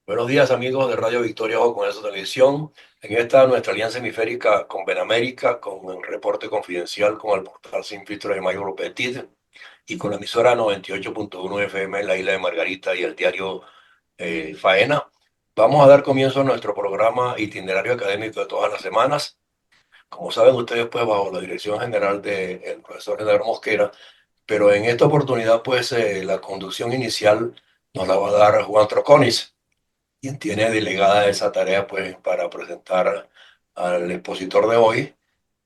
Buenos días amigos de Radio Victoria o con esa televisión. En esta nuestra alianza hemisférica con Benamérica, con el reporte confidencial con el portal Sin Filtro de Mayo Petit y con la emisora 98.1 FM en la isla de Margarita y el diario Faena. Vamos a dar comienzo a nuestro programa itinerario académico de todas las semanas. Como saben ustedes, pues bajo la dirección general del profesor General Mosquera, pero en esta oportunidad, pues la conducción inicial nos la va a dar Juan Troconis, quien tiene delegada esa tarea pues para presentar al expositor de hoy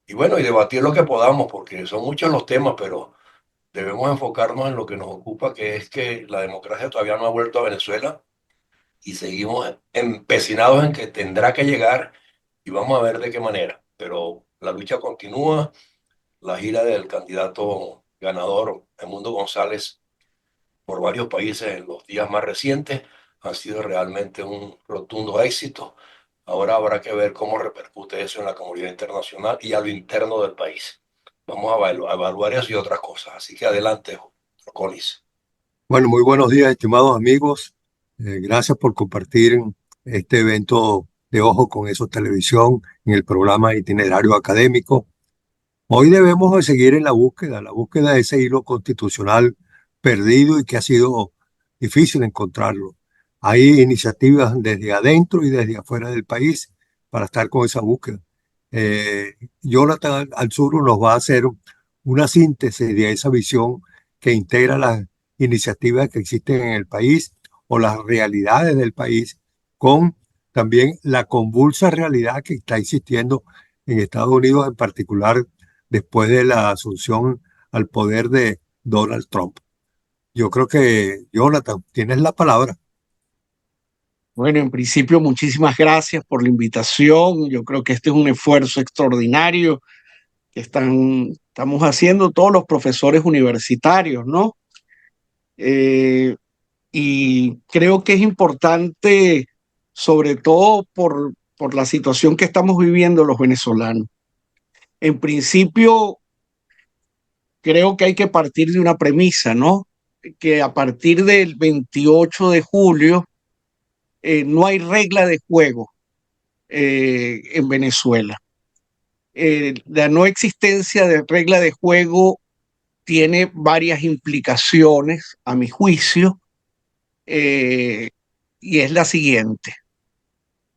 y bueno, y debatir lo que podamos, porque son muchos los temas, pero debemos enfocarnos en lo que nos ocupa, que es que la democracia todavía no ha vuelto a Venezuela y seguimos empecinados en que tendrá que llegar y vamos a ver de qué manera. Pero la lucha continúa, la gira del candidato ganador, Edmundo González, por varios países en los días más recientes ha sido realmente un rotundo éxito. Ahora habrá que ver cómo repercute eso en la comunidad internacional y a lo interno del país. Vamos a evaluar eso y otras cosas. Así que adelante, Colis. Bueno, muy buenos días, estimados amigos. Gracias por compartir este evento de Ojo con Eso Televisión en el programa Itinerario Académico. Hoy debemos de seguir en la búsqueda de ese hilo constitucional perdido y que ha sido difícil encontrarlo. Hay iniciativas desde adentro y desde afuera del país para estar con esa búsqueda. Jonathan Alzuro nos va a hacer una síntesis de esa visión que integra las iniciativas que existen en el país o las realidades del país con también la convulsa realidad que está existiendo en Estados Unidos, en particular después de la asunción al poder de Donald Trump. Yo creo que, Jonathan, tienes la palabra. Bueno, en principio, muchísimas gracias por la invitación. Yo creo que este es un esfuerzo extraordinario que estamos haciendo todos los profesores universitarios, ¿no? Eh, y creo que es importante, sobre todo por la situación que estamos viviendo los venezolanos. En principio, creo que hay que partir de una premisa, ¿no? Que a partir del 28 de julio no hay regla de juego en Venezuela. La no existencia de regla de juego tiene varias implicaciones, a mi juicio, eh, y es la siguiente.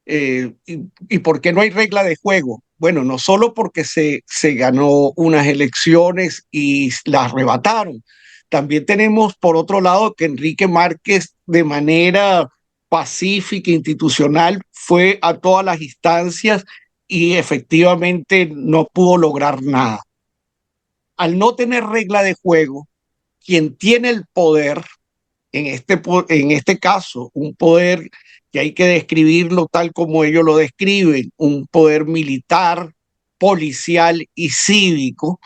¿Y por qué no hay regla de juego? Bueno, no solo porque se ganó unas elecciones y las arrebataron, también tenemos por otro lado que Enrique Márquez de manera pacífica, institucional, fue a todas las instancias y efectivamente no pudo lograr nada. Al no tener regla de juego, quien tiene el poder, en este caso, un poder que hay que describirlo tal como ellos lo describen, un poder militar, policial y cívico.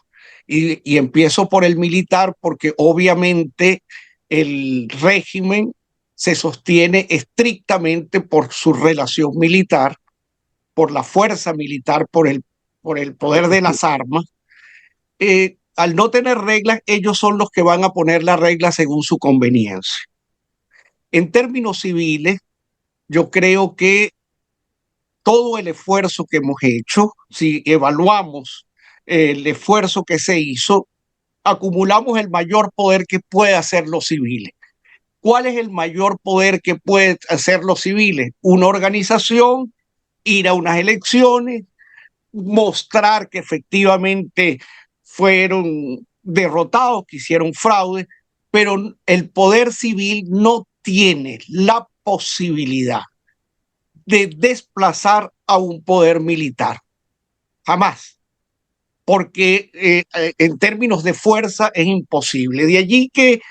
Y empiezo por el militar porque obviamente el régimen se sostiene estrictamente por su relación militar, por la fuerza militar, por el poder de las armas. Al no tener reglas, ellos son los que van a poner las reglas según su conveniencia. En términos civiles, yo creo que todo el esfuerzo que hemos hecho, si evaluamos el esfuerzo que se hizo, acumulamos el mayor poder que puede hacer los civiles. ¿Cuál es el mayor poder que puede hacer los civiles? Una organización, ir a unas elecciones, mostrar que efectivamente fueron derrotados, que hicieron fraude, pero el poder civil no tiene la posibilidad de desplazar a un poder militar. Jamás. Porque en términos de fuerza es imposible. De allí que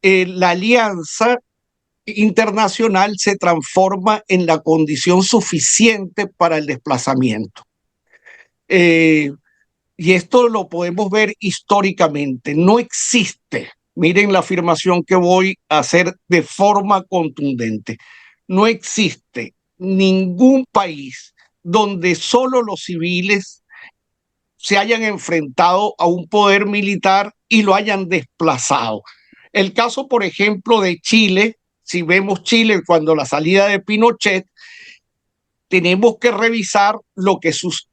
la alianza internacional se transforma en la condición suficiente para el desplazamiento. Y esto lo podemos ver históricamente. No existe, miren la afirmación que voy a hacer de forma contundente, no existe ningún país donde solo los civiles se hayan enfrentado a un poder militar y lo hayan desplazado. El caso, por ejemplo, de Chile si vemos Chile cuando la salida de Pinochet, tenemos que revisar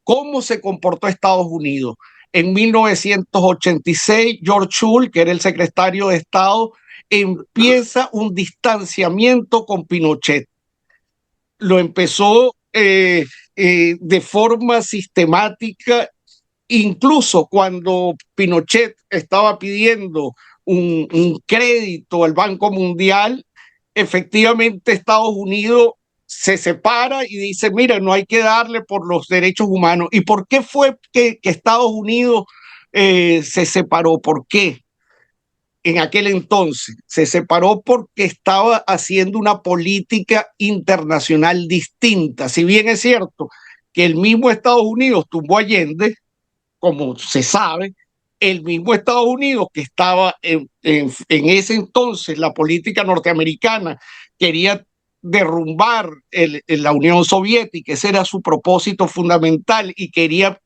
cómo se comportó Estados Unidos. En 1986, George Shultz, que era el secretario de Estado, empieza un distanciamiento con Pinochet. Lo empezó de forma sistemática, incluso cuando Pinochet estaba pidiendo un crédito al Banco Mundial, efectivamente Estados Unidos se separa y dice, mira, no hay que darle por los derechos humanos. ¿Y por qué fue que Estados Unidos se separó? ¿Por qué? En aquel entonces se separó porque estaba haciendo una política internacional distinta. Si bien es cierto que el mismo Estados Unidos tumbó a Allende, como se sabe, el mismo Estados Unidos que estaba en ese entonces, la política norteamericana quería derrumbar la Unión Soviética, ese era su propósito fundamental y quería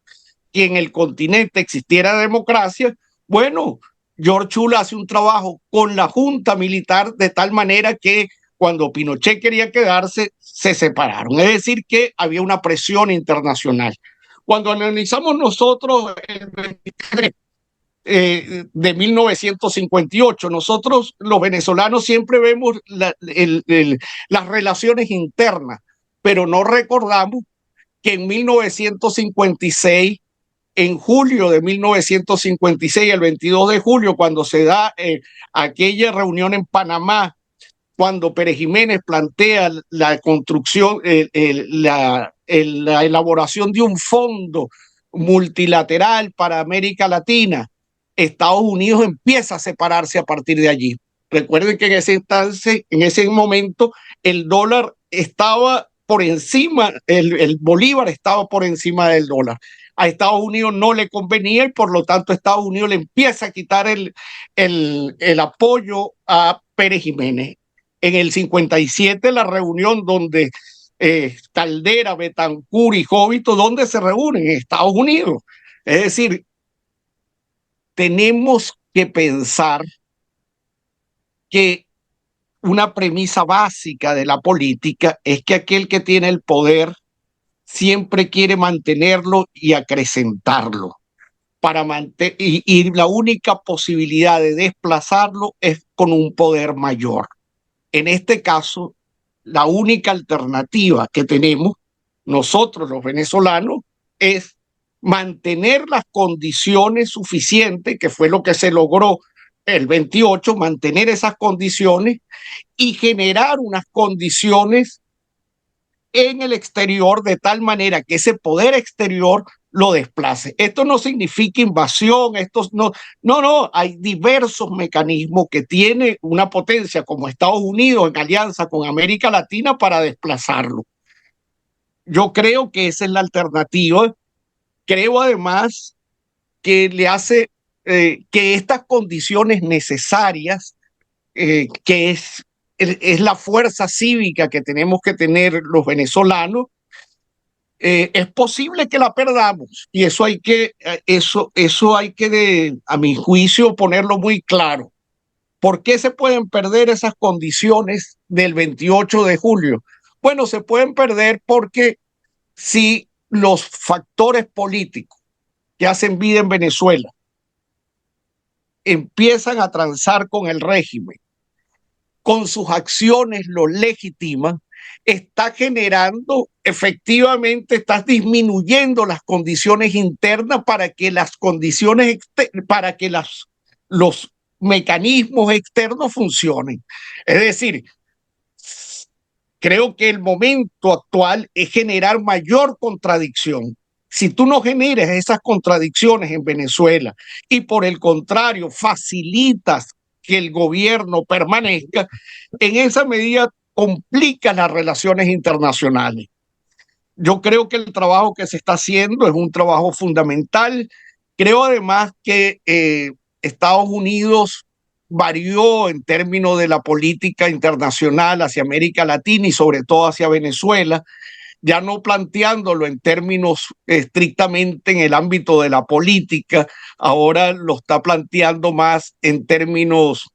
que en el continente existiera democracia. Bueno, George Shultz hace un trabajo con la junta militar de tal manera que cuando Pinochet quería quedarse, se separaron. Es decir, que había una presión internacional. Cuando analizamos nosotros el 23 de 1958, nosotros los venezolanos siempre vemos las relaciones internas, pero no recordamos que en 1956, en julio de 1956, el 22 de julio, cuando se da aquella reunión en Panamá, cuando Pérez Jiménez plantea la construcción, la elaboración de un fondo multilateral para América Latina, Estados Unidos empieza a separarse a partir de allí. Recuerden que en ese momento el dólar estaba por encima, el bolívar estaba por encima del dólar. A Estados Unidos no le convenía y por lo tanto Estados Unidos le empieza a quitar el apoyo a Pérez Jiménez. En el 57, la reunión donde Caldera, Betancur y Jovito, ¿dónde se reúnen? En Estados Unidos. Es decir, tenemos que pensar que una premisa básica de la política es que aquel que tiene el poder siempre quiere mantenerlo y acrecentarlo. Y la única posibilidad de desplazarlo es con un poder mayor. En este caso, la única alternativa que tenemos nosotros los venezolanos es mantener las condiciones suficientes, que fue lo que se logró el 28, mantener esas condiciones y generar unas condiciones en el exterior de tal manera que ese poder exterior lo desplace. Esto no significa invasión, no, hay diversos mecanismos que tiene una potencia como Estados Unidos en alianza con América Latina para desplazarlo. Yo creo que esa es la alternativa. Creo además que le hace que estas condiciones necesarias, que es la fuerza cívica que tenemos que tener los venezolanos, es posible que la perdamos y eso hay que, a mi juicio, ponerlo muy claro. ¿Por qué se pueden perder esas condiciones del 28 de julio? Bueno, se pueden perder porque si los factores políticos que hacen vida en Venezuela empiezan a transar con el régimen, con sus acciones lo legitiman, está generando, efectivamente, estás disminuyendo las condiciones internas para que los mecanismos externos funcionen. Es decir, creo que el momento actual es generar mayor contradicción. Si tú no generas esas contradicciones en Venezuela y por el contrario facilitas que el gobierno permanezca, en esa medida complica las relaciones internacionales. Yo creo que el trabajo que se está haciendo es un trabajo fundamental. Creo además que Estados Unidos varió en términos de la política internacional hacia América Latina y sobre todo hacia Venezuela, ya no planteándolo en términos estrictamente en el ámbito de la política, ahora lo está planteando más en términos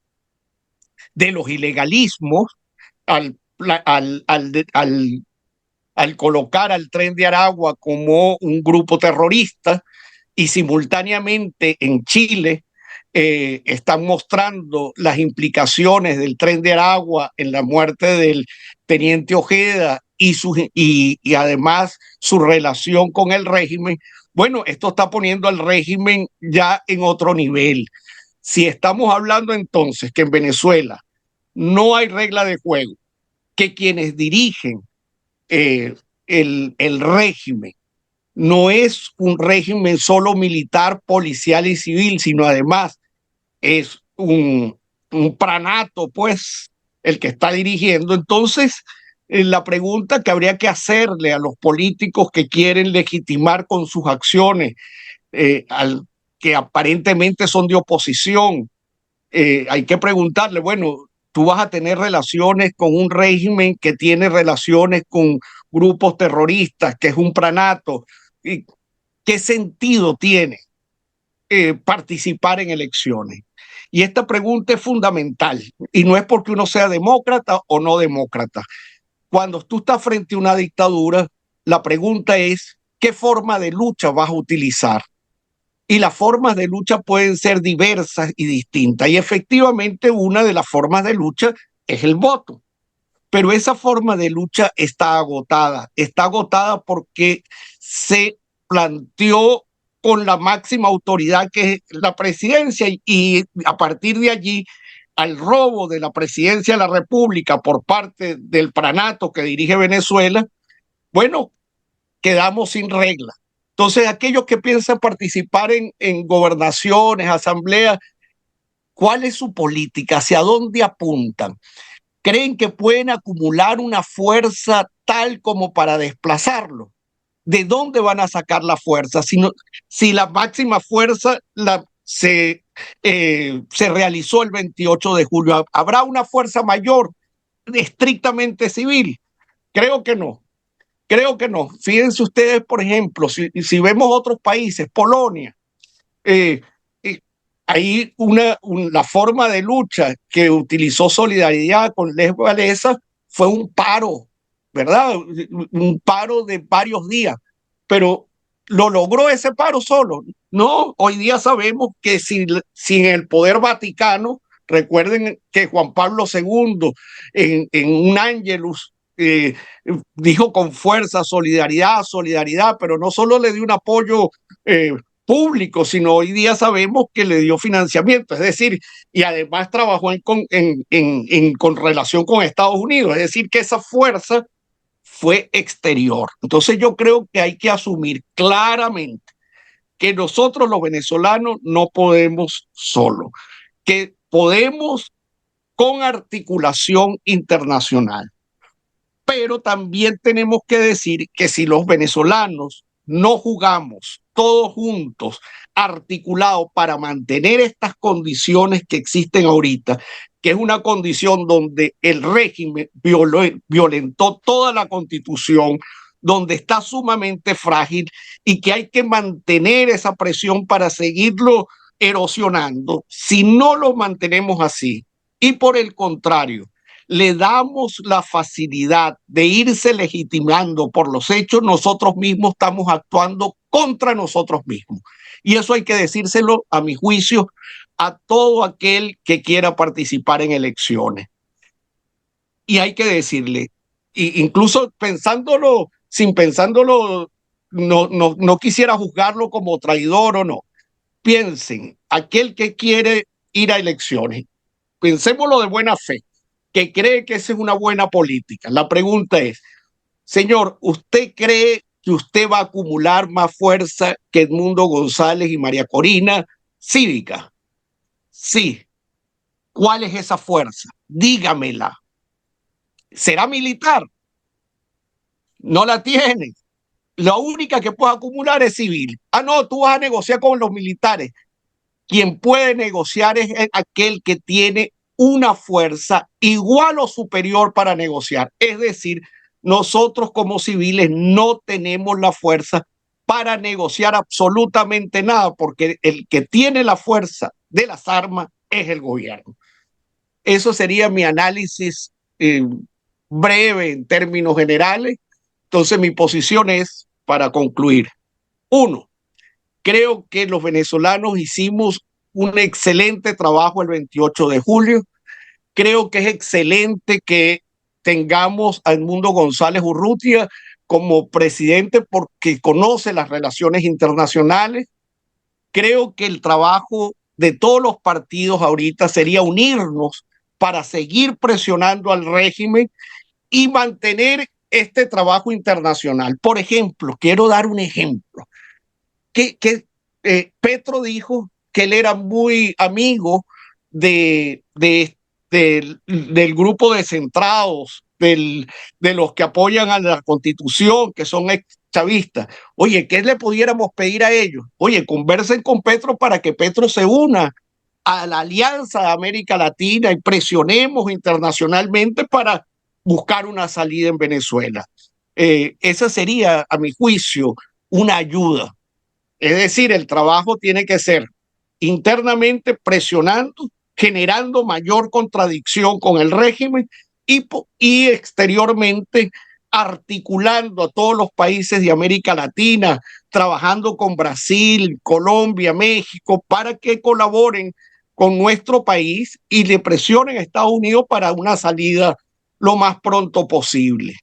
de los ilegalismos, al, al, al, al, al colocar al Tren de Aragua como un grupo terrorista, y simultáneamente en Chile están mostrando las implicaciones del Tren de Aragua en la muerte del teniente Ojeda y además su relación con el régimen. Bueno, esto está poniendo al régimen ya en otro nivel. Si estamos hablando entonces que en Venezuela no hay regla de juego, que quienes dirigen el régimen no es un régimen solo militar, policial y civil, sino además es un pranato, pues, el que está dirigiendo. Entonces, la pregunta que habría que hacerle a los políticos que quieren legitimar con sus acciones, que aparentemente son de oposición, hay que preguntarle, bueno, tú vas a tener relaciones con un régimen que tiene relaciones con grupos terroristas, que es un pranato. ¿Y qué sentido tiene participar en elecciones? Y esta pregunta es fundamental, y no es porque uno sea demócrata o no demócrata. Cuando tú estás frente a una dictadura, la pregunta es, ¿qué forma de lucha vas a utilizar? Y las formas de lucha pueden ser diversas y distintas. Y efectivamente una de las formas de lucha es el voto. Pero esa forma de lucha está agotada. Está agotada porque se planteó con la máxima autoridad que es la presidencia y a partir de allí al robo de la presidencia de la República por parte del pranato que dirige Venezuela, bueno, quedamos sin regla. Entonces, aquellos que piensan participar en gobernaciones, asambleas, ¿cuál es su política? ¿Hacia dónde apuntan? ¿Creen que pueden acumular una fuerza tal como para desplazarlo? ¿De dónde van a sacar la fuerza? Si la máxima fuerza se realizó el 28 de julio, ¿habrá una fuerza mayor estrictamente civil? Creo que no. Creo que no. Fíjense ustedes, por ejemplo, si vemos otros países, Polonia, eh, eh, ahí la forma de lucha que utilizó Solidaridad con Lech Walesa fue un paro, ¿verdad? Un paro de varios días, pero ¿lo logró ese paro solo? No, hoy día sabemos que sin el poder vaticano, recuerden que Juan Pablo II en un Ángelus dijo con fuerza solidaridad, solidaridad, pero no solo le dio un apoyo público, sino hoy día sabemos que le dio financiamiento, es decir, y además trabajó con relación con Estados Unidos, es decir, que esa fuerza fue exterior. Entonces yo creo que hay que asumir claramente que nosotros los venezolanos no podemos solo, que podemos con articulación internacional, pero también tenemos que decir que si los venezolanos no jugamos todos juntos, articulados para mantener estas condiciones que existen ahorita, que es una condición donde el régimen violentó toda la constitución, donde está sumamente frágil y que hay que mantener esa presión para seguirlo erosionando. Si no lo mantenemos así, y por el contrario, le damos la facilidad de irse legitimando por los hechos, nosotros mismos estamos actuando contra nosotros mismos. Y eso hay que decírselo, a mi juicio, a todo aquel que quiera participar en elecciones. Y hay que decirle, incluso pensándolo, sin pensándolo, no quisiera juzgarlo como traidor o no. Piensen, aquel que quiere ir a elecciones, pensémoslo de buena fe, que cree que esa es una buena política. La pregunta es, señor, ¿usted cree que usted va a acumular más fuerza que Edmundo González y María Corina cívica? Sí. ¿Cuál es esa fuerza? Dígamela. ¿Será militar? No la tiene. La única que puede acumular es civil. Ah, no, tú vas a negociar con los militares. Quien puede negociar es aquel que tiene una fuerza igual o superior para negociar. Es decir, nosotros como civiles no tenemos la fuerza para negociar absolutamente nada, porque el que tiene la fuerza de las armas es el gobierno. Eso sería mi análisis breve en términos generales. Entonces mi posición es, para concluir, uno, creo que los venezolanos hicimos un excelente trabajo el 28 de julio. Creo que es excelente que tengamos a Edmundo González Urrutia como presidente porque conoce las relaciones internacionales. Creo que el trabajo de todos los partidos ahorita sería unirnos para seguir presionando al régimen y mantener este trabajo internacional. Por ejemplo, quiero dar un ejemplo, que Petro dijo que él era muy amigo del grupo de centrados, de los que apoyan a la Constitución, que son ex chavistas. Oye, ¿qué le pudiéramos pedir a ellos? Oye, conversen con Petro para que Petro se una a la Alianza de América Latina y presionemos internacionalmente para buscar una salida en Venezuela. Esa sería, a mi juicio, una ayuda. Es decir, el trabajo tiene que ser internamente presionando, generando mayor contradicción con el régimen y exteriormente articulando a todos los países de América Latina, trabajando con Brasil, Colombia, México, para que colaboren con nuestro país y le presionen a Estados Unidos para una salida lo más pronto posible.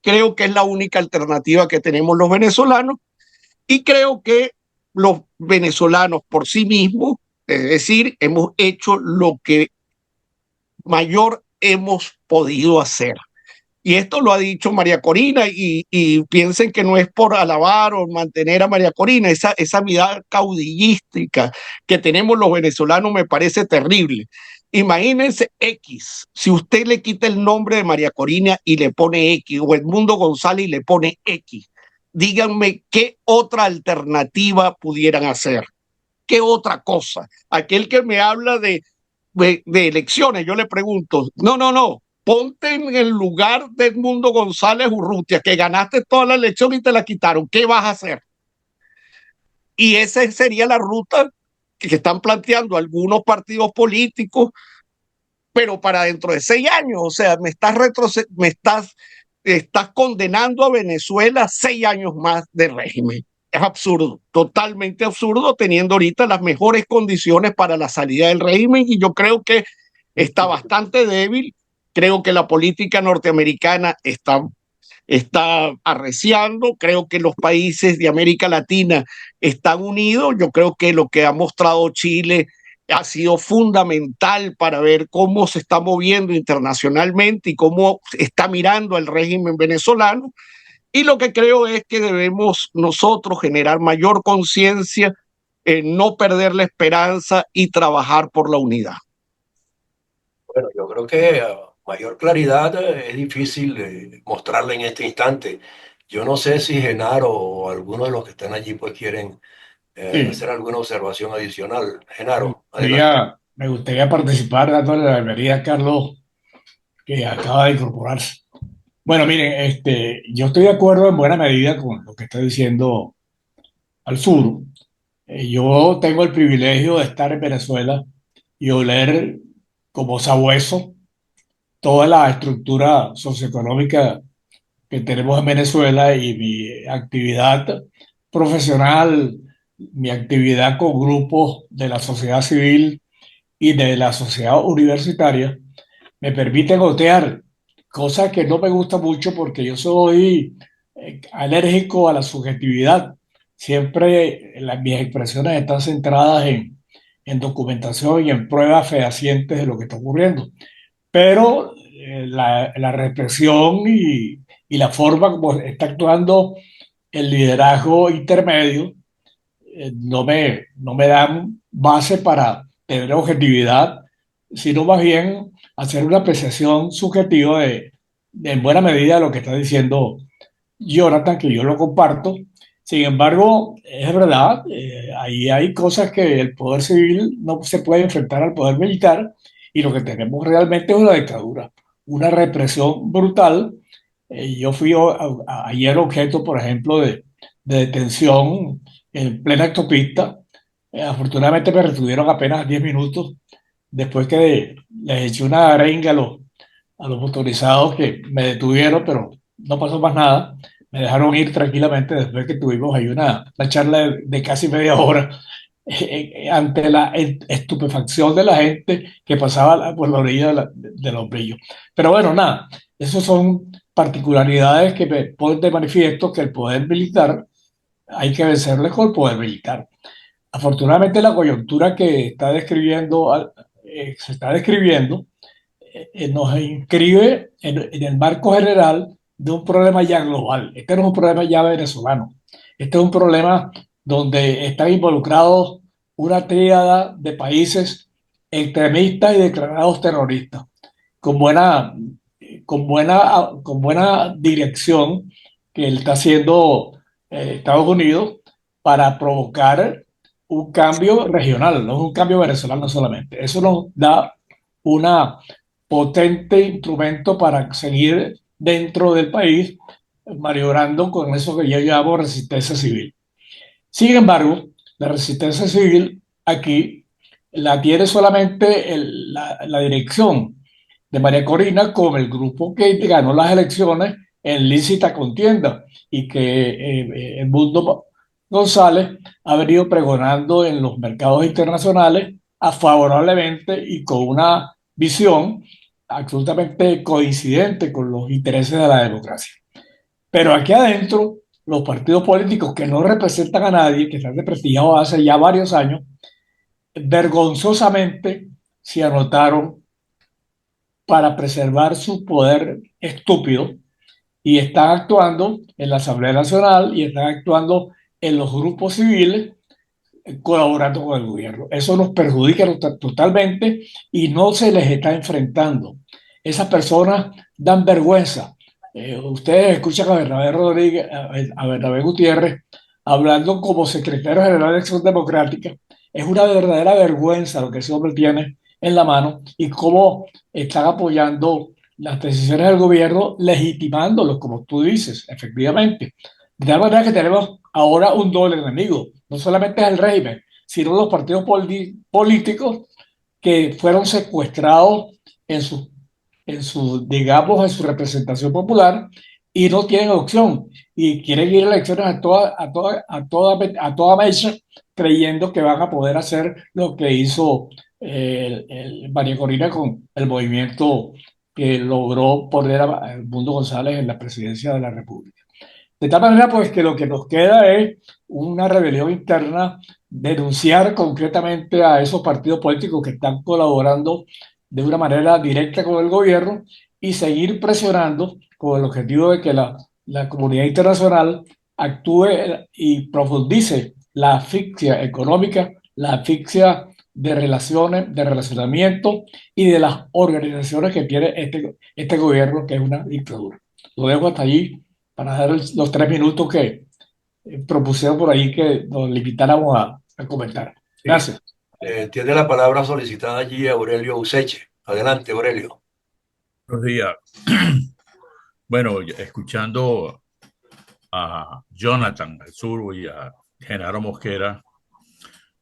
Creo que es la única alternativa que tenemos los venezolanos y creo que los venezolanos por sí mismos, es decir, hemos hecho lo que mayor hemos podido hacer. Y esto lo ha dicho María Corina y piensen que no es por alabar o mantener a María Corina, esa mirada caudillística que tenemos los venezolanos me parece terrible. Imagínense X, si usted le quita el nombre de María Corina y le pone X, o Edmundo González y le pone X, díganme qué otra alternativa pudieran hacer, qué otra cosa. Aquel que me habla de elecciones, yo le pregunto, no, ponte en el lugar de Edmundo González Urrutia, que ganaste toda la elección y te la quitaron, ¿qué vas a hacer? Y esa sería la ruta que están planteando algunos partidos políticos, pero para dentro de 6 años, o sea, estás condenando a Venezuela a 6 años más de régimen. Es absurdo, totalmente absurdo, teniendo ahorita las mejores condiciones para la salida del régimen y yo creo que está bastante débil. Creo que la política norteamericana está arreciando. Creo que los países de América Latina están unidos. Yo creo que lo que ha mostrado Chile ha sido fundamental para ver cómo se está moviendo internacionalmente y cómo está mirando al régimen venezolano. Y lo que creo es que debemos nosotros generar mayor conciencia, no perder la esperanza y trabajar por la unidad. Bueno, yo creo que mayor claridad es difícil mostrarla en este instante. Yo no sé si Genaro o alguno de los que están allí pues quieren Sí, hacer alguna observación adicional. me Genaro, adelante. gustaría participar dándole la bienvenida a Carlos, que acaba de incorporarse. Bueno, miren, yo estoy de acuerdo en buena medida con lo que está diciendo al sur. Yo tengo el privilegio de estar en Venezuela y oler como sabueso toda la estructura socioeconómica que tenemos en Venezuela y mi actividad profesional, mi actividad con grupos de la sociedad civil y de la sociedad universitaria me permiten gotear, cosa que no me gusta mucho porque yo soy alérgico a la subjetividad. Siempre mis expresiones están centradas en documentación y en pruebas fehacientes de lo que está ocurriendo. Pero la represión y la forma como está actuando el liderazgo intermedio no me dan base para tener objetividad, sino más bien hacer una apreciación subjetiva de en buena medida lo que está diciendo Jonathan, que yo lo comparto. Sin embargo, es verdad, ahí hay cosas que el poder civil no se puede enfrentar al poder militar y lo que tenemos realmente es una dictadura, una represión brutal. Yo fui ayer objeto, por ejemplo, de detención en plena autopista. Afortunadamente me retuvieron apenas 10 minutos después que les eché una arenga a los motorizados que me detuvieron, pero no pasó más nada. Me dejaron ir tranquilamente después que tuvimos ahí una charla de casi media hora ante la estupefacción de la gente que pasaba por la orilla de los brillos. Pero bueno, nada, esas son particularidades que me ponen de manifiesto que el poder militar hay que vencerle con el poder militar. Afortunadamente la coyuntura que está describiendo, se está describiendo nos inscribe en el marco general de un problema ya global. Este no es un problema ya venezolano. Este es un problema donde están involucrados una tríada de países extremistas y declarados terroristas, con buena, con buena dirección que está haciendo Estados Unidos para provocar un cambio regional, no es un cambio venezolano solamente. Eso nos da una potente instrumento para seguir dentro del país maniobrando con eso que yo llamo resistencia civil. Sin embargo, la resistencia civil aquí la tiene solamente la dirección de María Corina con el grupo que ganó las elecciones en lícita contienda y que el mundo González ha venido pregonando en los mercados internacionales a favorablemente y con una visión absolutamente coincidente con los intereses de la democracia. Pero aquí adentro, los partidos políticos que no representan a nadie, que están desprestigiados hace ya varios años, vergonzosamente se anotaron para preservar su poder estúpido y están actuando en la Asamblea Nacional y están actuando en los grupos civiles colaborando con el gobierno. Eso nos perjudica totalmente y no se les está enfrentando. Esas personas dan vergüenza. Ustedes escuchan a Bernabé Rodríguez, a Bernabé Gutiérrez, hablando como secretario general de Acción Democrática. Es una verdadera vergüenza lo que ese hombre tiene en la mano y cómo están apoyando las decisiones del gobierno, legitimándolos, como tú dices, efectivamente. De tal manera que tenemos ahora un doble enemigo. No solamente es el régimen, sino los partidos políticos que fueron secuestrados en digamos, en su representación popular y no tienen opción y quieren ir a elecciones a toda mecha creyendo que van a poder hacer lo que hizo María Corina con el movimiento que logró poner a Edmundo González en la presidencia de la República. De tal manera, pues, que lo que nos queda es una rebelión interna, denunciar concretamente a esos partidos políticos que están colaborando de una manera directa con el gobierno y seguir presionando con el objetivo de que la comunidad internacional actúe y profundice la asfixia económica, la asfixia de relaciones, de relacionamiento y de las organizaciones que tiene este gobierno, que es una dictadura. Lo dejo hasta allí para dar los 3 minutos que propusieron por ahí que nos limitáramos a comentar. Sí. Gracias. Tiene la palabra solicitada allí Aurelio Useche. Adelante, Aurelio. Buenos días. Bueno, escuchando a Jonathan Alzurbo y a Genaro Mosquera,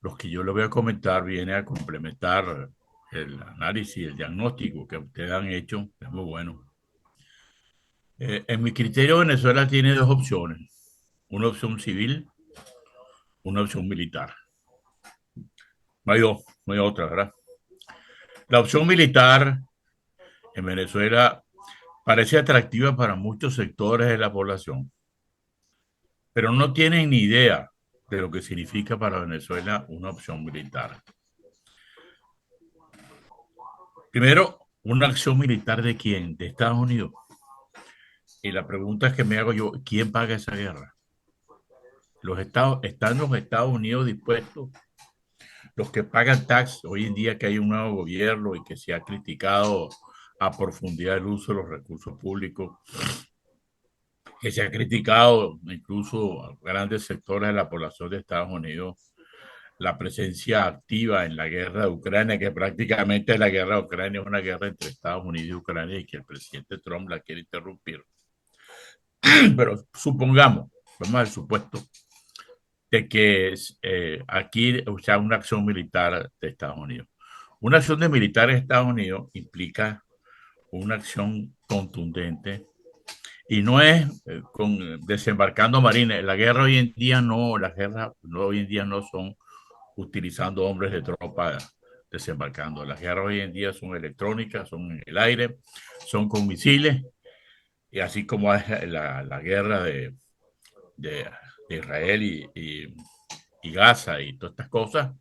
lo que yo le voy a comentar viene a complementar el análisis, el diagnóstico que ustedes han hecho, es muy bueno. En mi criterio, Venezuela tiene dos opciones, una opción civil, una opción militar. No hay dos, no hay otra, ¿verdad? La opción militar en Venezuela parece atractiva para muchos sectores de la población, pero no tienen ni idea de lo que significa para Venezuela una opción militar. Primero, ¿una acción militar de quién? ¿De Estados Unidos? Y la pregunta es que me hago yo, ¿quién paga esa guerra? ¿Están los Estados Unidos dispuestos? Los que pagan tax, hoy en día que hay un nuevo gobierno y que se ha criticado a profundidad el uso de los recursos públicos, que se ha criticado incluso a grandes sectores de la población de Estados Unidos, la presencia activa en la guerra de Ucrania, que prácticamente la guerra de Ucrania es una guerra entre Estados Unidos y Ucrania y que el presidente Trump la quiere interrumpir. Pero supongamos, vamos al supuesto, de que aquí sea una acción militar de Estados Unidos. Una acción de militar de Estados Unidos implica una acción contundente y no es desembarcando marines. La guerra hoy en día no, las guerras hoy en día no son utilizando hombres de tropa desembarcando. Las guerras hoy en día son electrónicas, son en el aire, son con misiles, y así como es la guerra de, de Israel y Gaza y todas estas cosas,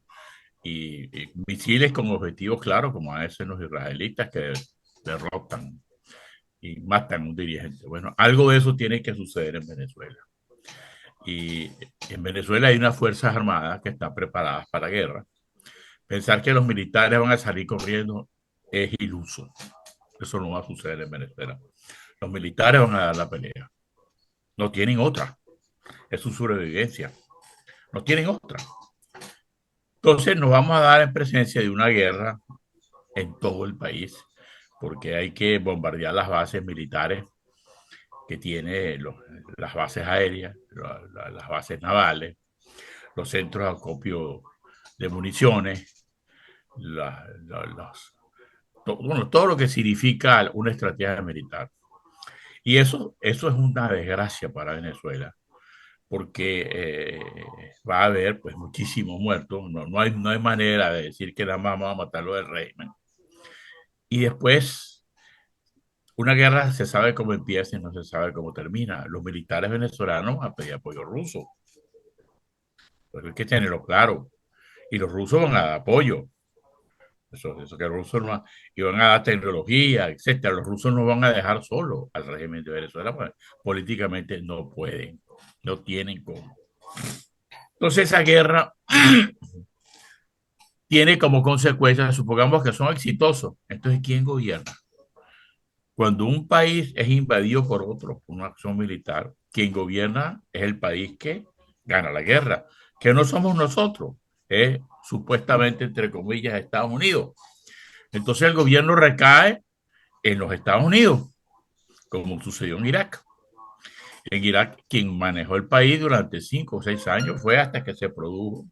y misiles con objetivos claros, como hacen los israelitas que derrotan y matan a un dirigente. Bueno, algo de eso tiene que suceder en Venezuela. Y en Venezuela hay unas fuerzas armadas que están preparadas para la guerra. Pensar que los militares van a salir corriendo es iluso. Eso no va a suceder en Venezuela. Los militares van a dar la pelea. No tienen otra. Es su sobrevivencia. No tienen otra. Entonces nos vamos a dar en presencia de una guerra en todo el país, porque hay que bombardear las bases militares que tiene las bases aéreas, las bases navales, los centros de acopio de municiones, bueno, todo lo que significa una estrategia militar. Y eso es una desgracia para Venezuela, porque va a haber pues muchísimos muertos. No hay manera de decir que nada más vamos a matarlo del régimen. Y después, una guerra se sabe cómo empieza y no se sabe cómo termina. Los militares venezolanos van a pedir apoyo ruso. Pero hay que tenerlo claro. Y los rusos van a dar apoyo. Eso que los rusos no, y van a dar tecnología, etcétera. Los rusos no van a dejar solo al régimen de Venezuela, pues, políticamente no pueden, no tienen cómo. Entonces esa guerra tiene como consecuencia, supongamos que son exitosos, entonces ¿quién gobierna? Cuando un país es invadido por otro, por una acción militar, quien gobierna es el país que gana la guerra, que no somos nosotros, es supuestamente, entre comillas, Estados Unidos. Entonces el gobierno recae en los Estados Unidos, como sucedió en Irak. En Irak, quien manejó el país durante 5 o 6 años fue hasta que se produjo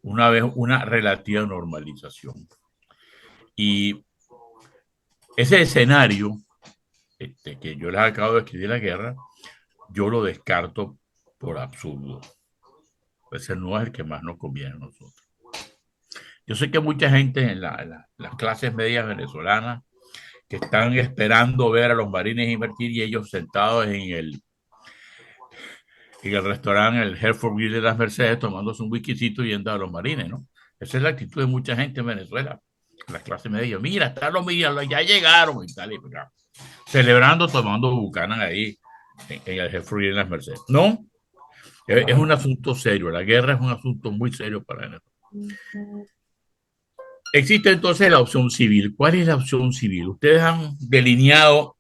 una vez una relativa normalización. Y ese escenario que yo les acabo de escribir la guerra, yo lo descarto por absurdo. Ese no es el que más nos conviene a nosotros. Yo sé que mucha gente en las clases medias venezolanas que están esperando ver a los marines invertir y ellos sentados en el restaurante, el Hereford Grill de las Mercedes, tomándose un whiskycito y yendo a los marines, ¿no? Esa es la actitud de mucha gente en Venezuela, las clases medias. Mira, están los militares, ya llegaron y tal, y tal. Celebrando, tomando bucanan ahí en el Hereford Grill de las Mercedes. No, es un asunto serio. La guerra es un asunto muy serio para Venezuela. Existe entonces la opción civil. ¿Cuál es la opción civil? Ustedes han delineado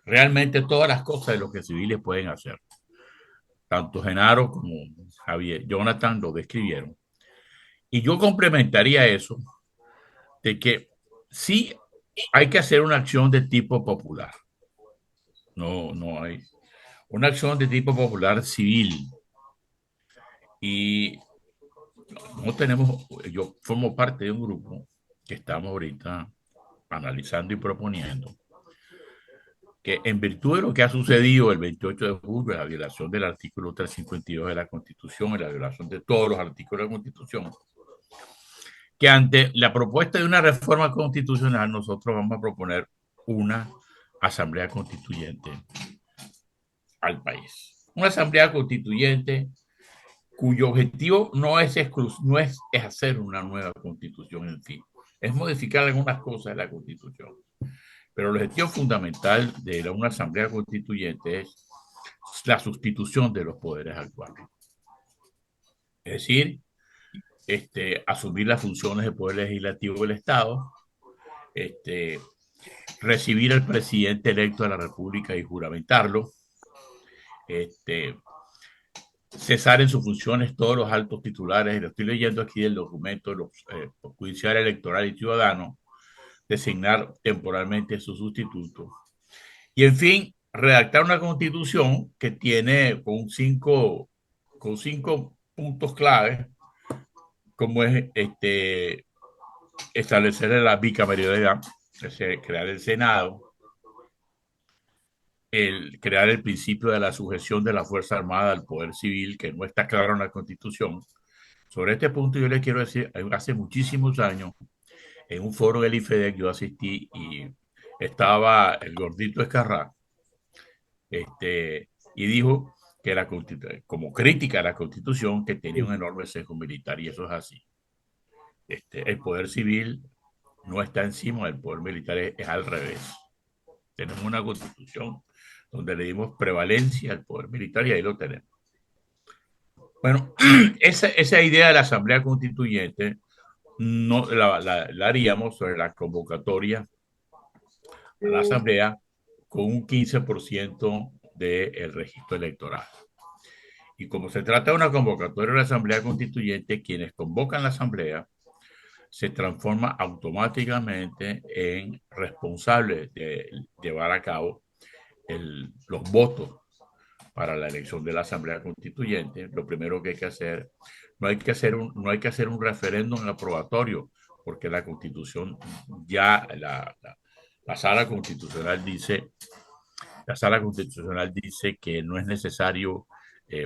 realmente todas las cosas de lo que civiles pueden hacer. Tanto Genaro como Javier, Jonathan lo describieron. Y yo complementaría eso de que sí hay que hacer una acción de tipo popular. No hay una acción de tipo popular civil. Y no tenemos, yo formo parte de un grupo que estamos ahorita analizando y proponiendo que en virtud de lo que ha sucedido el 28 de julio, la violación del artículo 352 de la Constitución y la violación de todos los artículos de la Constitución, que ante la propuesta de una reforma constitucional nosotros vamos a proponer una asamblea constituyente al país. Una asamblea constituyente cuyo objetivo no es hacer una nueva constitución en sí, es modificar algunas cosas de la constitución. Pero el objetivo fundamental de una asamblea constituyente es la sustitución de los poderes actuales. Es decir, asumir las funciones del poder legislativo del Estado, recibir al presidente electo de la República y juramentarlo, cesar en sus funciones todos los altos titulares, lo estoy leyendo aquí del documento, los judicial, electoral y ciudadano, designar temporalmente su sustituto. Y en fin, redactar una constitución que tiene con cinco puntos claves, como es establecer la bicameralidad, crear el Senado, el crear el principio de la sujeción de la Fuerza Armada al poder civil, que no está claro en la Constitución. Sobre este punto yo le quiero decir, hace muchísimos años, en un foro del IFEDEC yo asistí y estaba el gordito Escarrá, y dijo que como crítica a la Constitución, que tenía un enorme sesgo militar, y eso es así. El poder civil no está encima del poder militar, es al revés. Tenemos una Constitución donde le dimos prevalencia al poder militar y ahí lo tenemos. Bueno, esa idea de la Asamblea Constituyente no la haríamos sobre la convocatoria a la Asamblea con un 15% del registro electoral. Y como se trata de una convocatoria de la Asamblea Constituyente, quienes convocan la Asamblea se transforma automáticamente en responsables de llevar a cabo los votos para la elección de la Asamblea Constituyente. Lo primero que hay que hacer, no hay que hacer un referéndum aprobatorio, porque la Constitución ya, la Sala Constitucional dice que no es necesario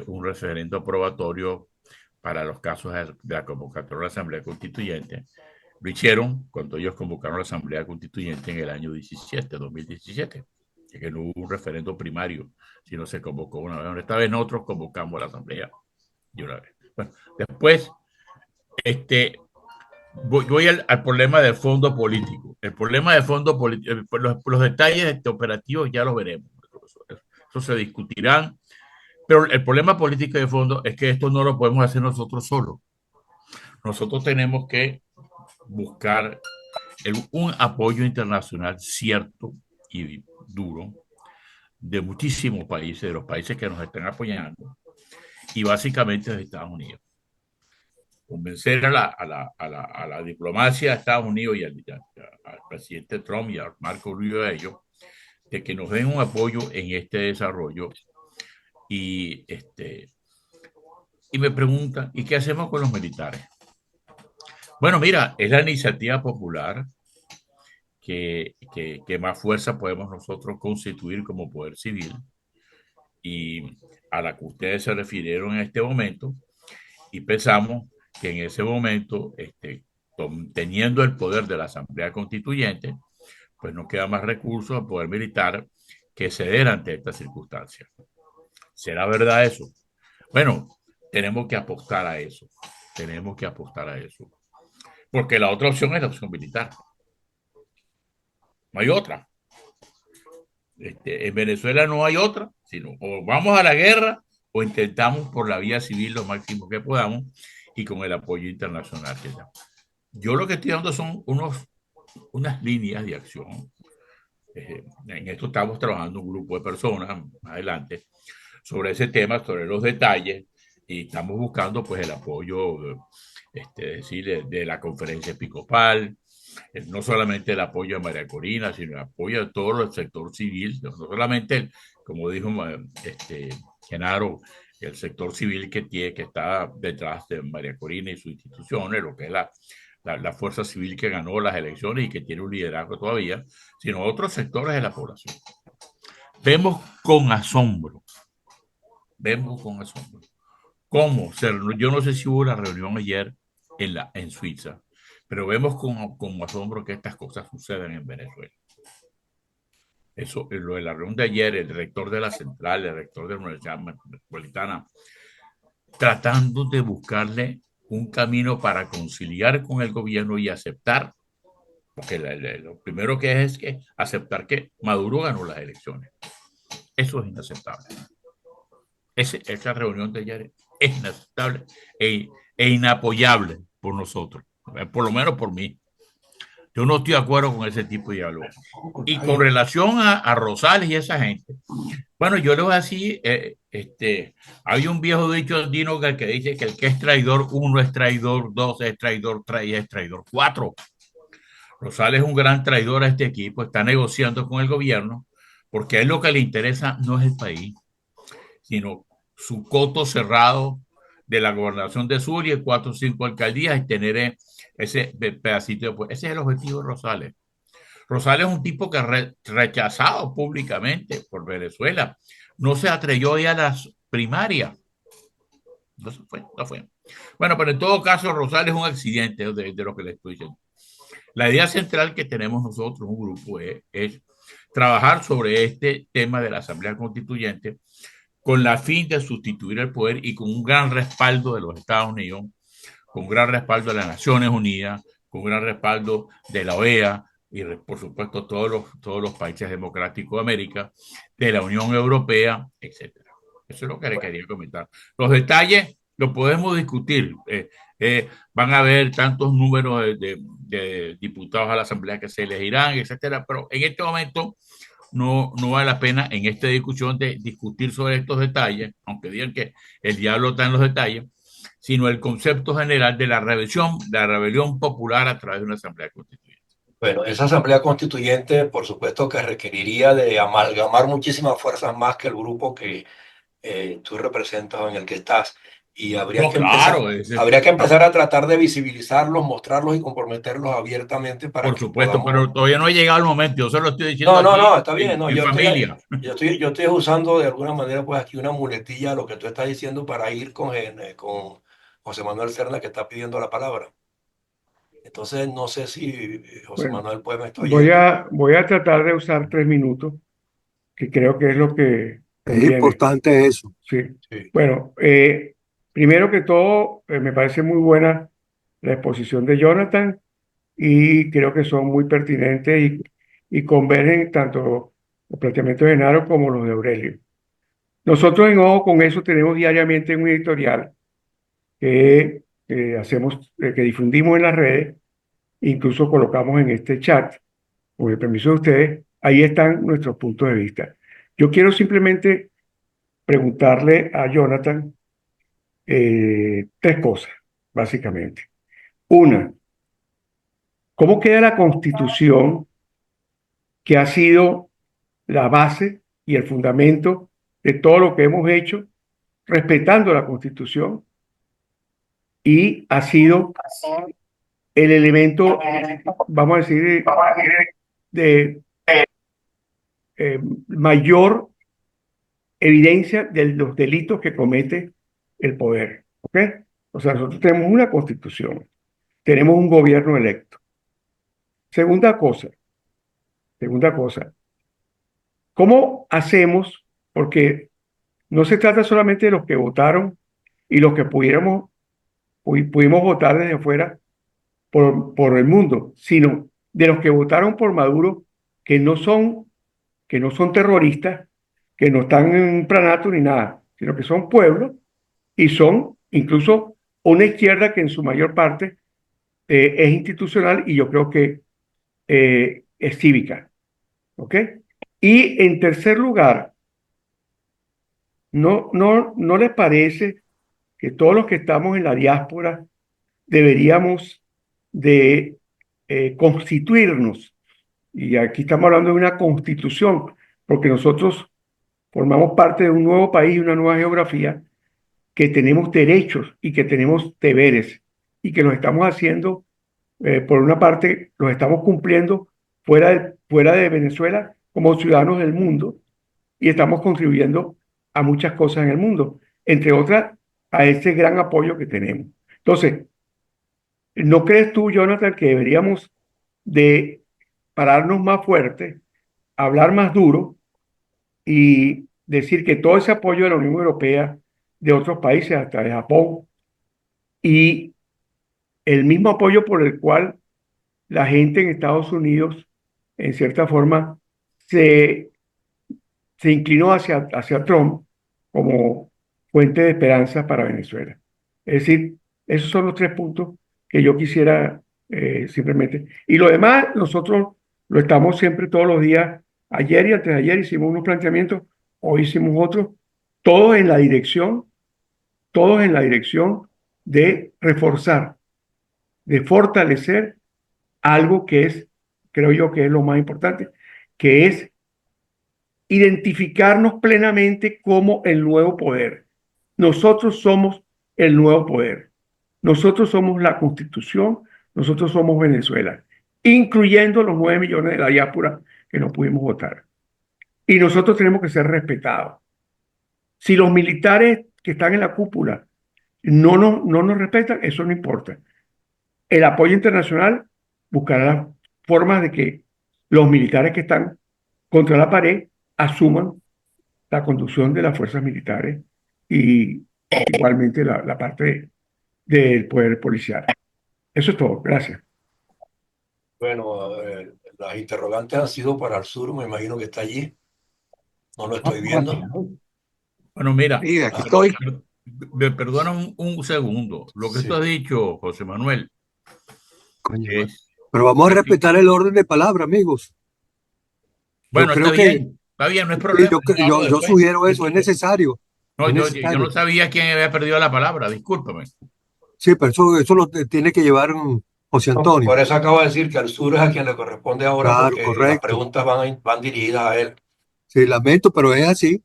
un referendo aprobatorio para los casos de la convocatoria de la Asamblea Constituyente. Lo hicieron cuando ellos convocaron la Asamblea Constituyente en el año 2017, que no hubo un referendo primario, sino se convocó una vez. Esta vez nosotros convocamos a la Asamblea de una vez. Bueno, después, voy al problema del fondo político. El problema del fondo político, los detalles operativos ya los veremos. Eso se discutirán. Pero el problema político de fondo es que esto no lo podemos hacer nosotros solos. Nosotros tenemos que buscar un apoyo internacional cierto y duro de muchísimos países, de los países que nos están apoyando, y básicamente de Estados Unidos. Convencer a la diplomacia de Estados Unidos y al presidente Trump y a Marco Rubio de ellos, de que nos den un apoyo en este desarrollo. Y me preguntan, ¿y qué hacemos con los militares? Bueno, mira, es la iniciativa popular que más fuerza podemos nosotros constituir como poder civil, y a la que ustedes se refirieron en este momento, y pensamos que en ese momento, teniendo el poder de la Asamblea Constituyente, pues no queda más recursos al poder militar que ceder ante estas circunstancias. ¿Será verdad eso? Bueno, tenemos que apostar a eso. Tenemos que apostar a eso. Porque la otra opción es la opción militar. No hay otra. En Venezuela no hay otra, sino o vamos a la guerra o intentamos por la vía civil lo máximo que podamos y con el apoyo internacional que da. Yo lo que estoy dando son unas líneas de acción. En esto estamos trabajando un grupo de personas más adelante sobre ese tema, sobre los detalles, y estamos buscando pues el apoyo de la conferencia episcopal, no solamente el apoyo a María Corina, sino el apoyo de todo el sector civil, no solamente, como dijo Genaro, el sector civil que está detrás de María Corina y sus instituciones, lo que es la fuerza civil que ganó las elecciones y que tiene un liderazgo todavía, sino otros sectores de la población. Vemos con asombro cómo, yo no sé si hubo una reunión ayer en Suiza, pero vemos con asombro que estas cosas suceden en Venezuela. Eso, lo de la reunión de ayer, el rector de la central, el rector de la Universidad Metropolitana, tratando de buscarle un camino para conciliar con el gobierno y aceptar, porque lo primero que es que aceptar que Maduro ganó las elecciones. Eso es inaceptable. Esa reunión de ayer es inaceptable e inapoyable por nosotros, por lo menos por mí. Yo no estoy de acuerdo con ese tipo de diálogo. Y con relación a Rosales y esa gente, bueno, yo le voy a decir, hay un viejo dicho andino que dice que el que es traidor 1 es traidor 2 es traidor 3 es traidor 4. Rosales es un gran traidor a este equipo, está negociando con el gobierno, porque a él lo que le interesa no es el país, sino su coto cerrado de la gobernación de Zulia y 4 o 5 alcaldías y tener ese pedacito de... Ese es el objetivo de Rosales. Rosales es un tipo que rechazado públicamente por Venezuela. No se atrevió a ir a las primarias. No se fue, no fue. Bueno, pero en todo caso, Rosales es un accidente de lo que le estoy diciendo. La idea central que tenemos nosotros, un grupo, es trabajar sobre este tema de la Asamblea Constituyente con la fin de sustituir el poder y con un gran respaldo de los Estados Unidos, con un gran respaldo de las Naciones Unidas, con un gran respaldo de la OEA y por supuesto todos los países democráticos de América, de la Unión Europea, etcétera. Eso es lo que le quería comentar. Los detalles los podemos discutir. Van a haber tantos números de diputados a la Asamblea que se elegirán, etcétera, pero en este momento no vale la pena en esta discusión de discutir sobre estos detalles, aunque digan que el diablo está en los detalles, sino el concepto general de la rebelión popular a través de una asamblea constituyente. Bueno, esa asamblea constituyente, por supuesto que requeriría de amalgamar muchísimas fuerzas más que el grupo que tú representas o en el que estás. Y No, claro, habría que empezar a tratar de visibilizarlos, mostrarlos y comprometerlos abiertamente para por que supuesto, podamos. pero todavía no ha llegado el momento. Yo se lo estoy diciendo No, no, aquí no, está bien. No, en familia. yo estoy usando de alguna manera pues aquí una muletilla a lo que tú estás diciendo para ir con José Manuel Serna que está pidiendo la palabra. Entonces, no sé si José Bueno, Manuel pues me está oyendo. voy a tratar de usar 3 minutos, que creo que es lo que Es conviene. importante eso. Sí. Sí. Bueno, primero que todo, me parece muy buena la exposición de Jonathan y creo que son muy pertinentes y convergen tanto los planteamientos de Genaro como los de Aurelio. Nosotros en Ojo con Eso tenemos diariamente un editorial que hacemos, que difundimos en las redes, incluso colocamos en este chat, con el permiso de ustedes, ahí están nuestros puntos de vista. Yo quiero simplemente preguntarle a Jonathan 3 cosas, básicamente. Una, ¿cómo queda la Constitución que ha sido la base y el fundamento de todo lo que hemos hecho, respetando la Constitución, y ha sido el elemento, vamos a decir, de mayor evidencia de los delitos que comete el poder? ¿Ok? O sea, nosotros tenemos una Constitución, tenemos un gobierno electo. Segunda cosa, ¿cómo hacemos? Porque no se trata solamente de los que votaron y los que pudimos votar desde afuera por el mundo, sino de los que votaron por Maduro, que no son, que no son terroristas, que no están en un planato ni nada, sino que son pueblos y son incluso una izquierda que en su mayor parte es institucional y yo creo que es cívica. ¿Ok? Y en tercer lugar, ¿no les parece que todos los que estamos en la diáspora deberíamos de constituirnos? Y aquí estamos hablando de una constitución, porque nosotros formamos parte de un nuevo país y una nueva geografía, que tenemos derechos y que tenemos deberes y que los estamos haciendo, por una parte, los estamos cumpliendo fuera de Venezuela como ciudadanos del mundo y estamos contribuyendo a muchas cosas en el mundo, entre otras a ese gran apoyo que tenemos. Entonces, ¿no crees tú, Jonathan, que deberíamos de pararnos más fuerte, hablar más duro y decir que todo ese apoyo de la Unión Europea, de otros países, hasta de Japón, y el mismo apoyo por el cual la gente en Estados Unidos, en cierta forma, se, se inclinó hacia Trump como fuente de esperanza para Venezuela? Es decir, esos son los 3 puntos que yo quisiera simplemente. Y lo demás, nosotros lo estamos siempre todos los días. Ayer y antes de ayer hicimos unos planteamientos, hoy hicimos otros, todos en la dirección, todos en la dirección de reforzar, de fortalecer algo que es, creo yo que es lo más importante, que es identificarnos plenamente como el nuevo poder. Nosotros somos el nuevo poder. Nosotros somos la Constitución, nosotros somos Venezuela. incluyendo los 9 millones de la diáspora que no pudimos votar. Y nosotros tenemos que ser respetados. Si los militares que están en la cúpula no nos respetan, eso no importa. El apoyo internacional buscará las formas de que los militares que están contra la pared asuman la conducción de las fuerzas militares y igualmente la parte del poder policial. Eso es todo. Gracias. Bueno, las interrogantes han sido para el sur, me imagino que está allí. No lo estoy viendo. Bueno, mira, Sí, aquí estoy. me perdona un segundo. Lo que Sí. tú has dicho, José Manuel, Coño, es, pero vamos a respetar el orden de palabra, amigos. Yo bueno, creo que está bien, no es sí, problema. Hablo yo después. sugiero eso, es necesario. No, Es yo no necesario. sabía quién había perdido la palabra, discúlpame. Sí, pero eso lo tiene que llevar José No, Antonio. por eso acabo de decir que al sur es a quien le corresponde ahora, Claro, porque las correcto. preguntas van dirigidas a él. Sí, lamento, pero es así.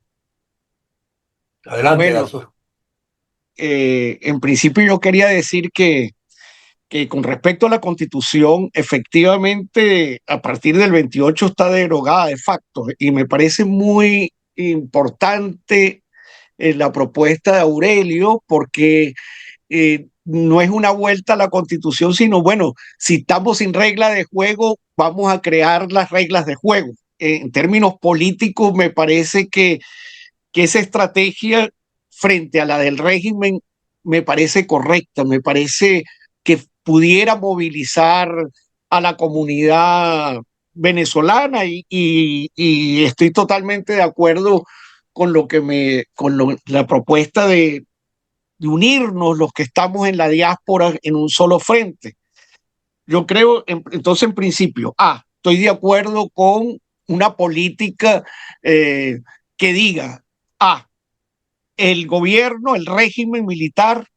Adelante, Bueno, Azul. en principio yo quería decir que con respecto a la Constitución, efectivamente, a partir del 28 está derogada de facto y me parece muy importante la propuesta de Aurelio porque no es una vuelta a la Constitución, sino bueno, si estamos sin regla de juego, vamos a crear las reglas de juego. En términos políticos, me parece que esa estrategia frente a la del régimen me parece correcta, me parece que pudiera movilizar a la comunidad venezolana y estoy totalmente de acuerdo con la propuesta de unirnos los que estamos en la diáspora en un solo frente. Yo creo, entonces, en principio, estoy de acuerdo con una política que diga, el gobierno, el régimen militar,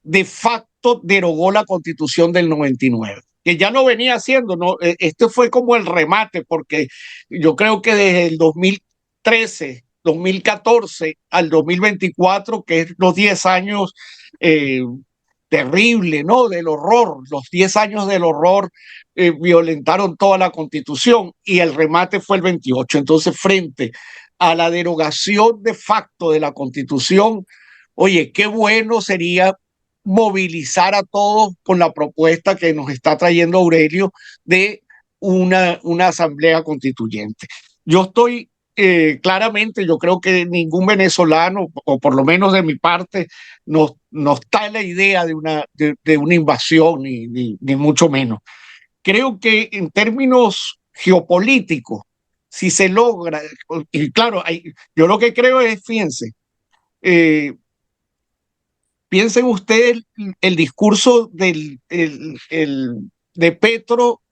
de facto derogó la Constitución del 99, que ya lo venía haciendo, ¿no? Este fue como el remate, porque yo creo que desde el 2013, 2014 al 2024, que es los 10 años terrible, ¿no? Del horror, los 10 años del horror violentaron toda la Constitución y el remate fue el 28. Entonces, frente a la derogación de facto de la Constitución, oye, qué bueno sería movilizar a todos con la propuesta que nos está trayendo Aurelio de una asamblea constituyente. Yo estoy claramente, yo creo que ningún venezolano, o por lo menos de mi parte, no está en la idea de una invasión, ni mucho menos. Creo que en términos geopolíticos, si se logra, y claro, yo lo que creo es, fíjense, piensen ustedes el discurso de Petro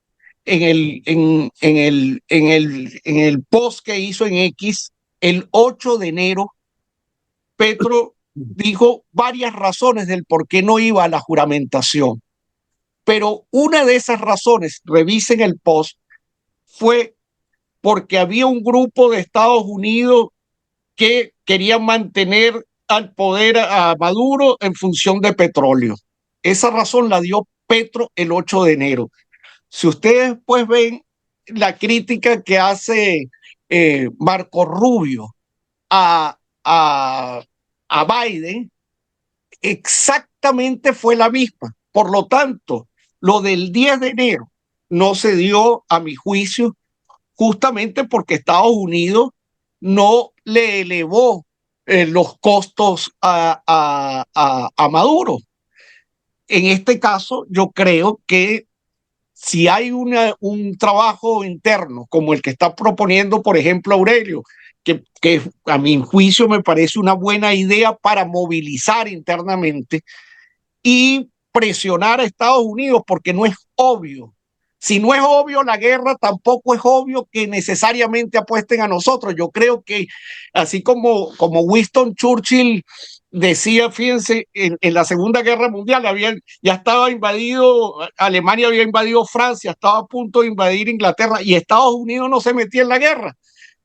en el post que hizo en X el 8 de enero. Petro dijo varias razones del por qué no iba a la juramentación, pero una de esas razones, revisen el post, fue porque había un grupo de Estados Unidos que querían mantener al poder a Maduro en función de petróleo. Esa razón la dio Petro el 8 de enero. Si ustedes pues ven la crítica que hace Marco Rubio a Biden, exactamente fue la misma. Por lo tanto, lo del 10 de enero no se dio, a mi juicio, justamente porque Estados Unidos no le elevó los costos a Maduro. En este caso, yo creo que si hay un trabajo interno como el que está proponiendo, por ejemplo, Aurelio, que a mi juicio me parece una buena idea para movilizar internamente y presionar a Estados Unidos, porque no es obvio. Si no es obvio la guerra, tampoco es obvio que necesariamente apuesten a nosotros. Yo creo que así como Winston Churchill decía, fíjense, en la Segunda Guerra Mundial ya estaba invadido, Alemania había invadido Francia, estaba a punto de invadir Inglaterra y Estados Unidos no se metía en la guerra.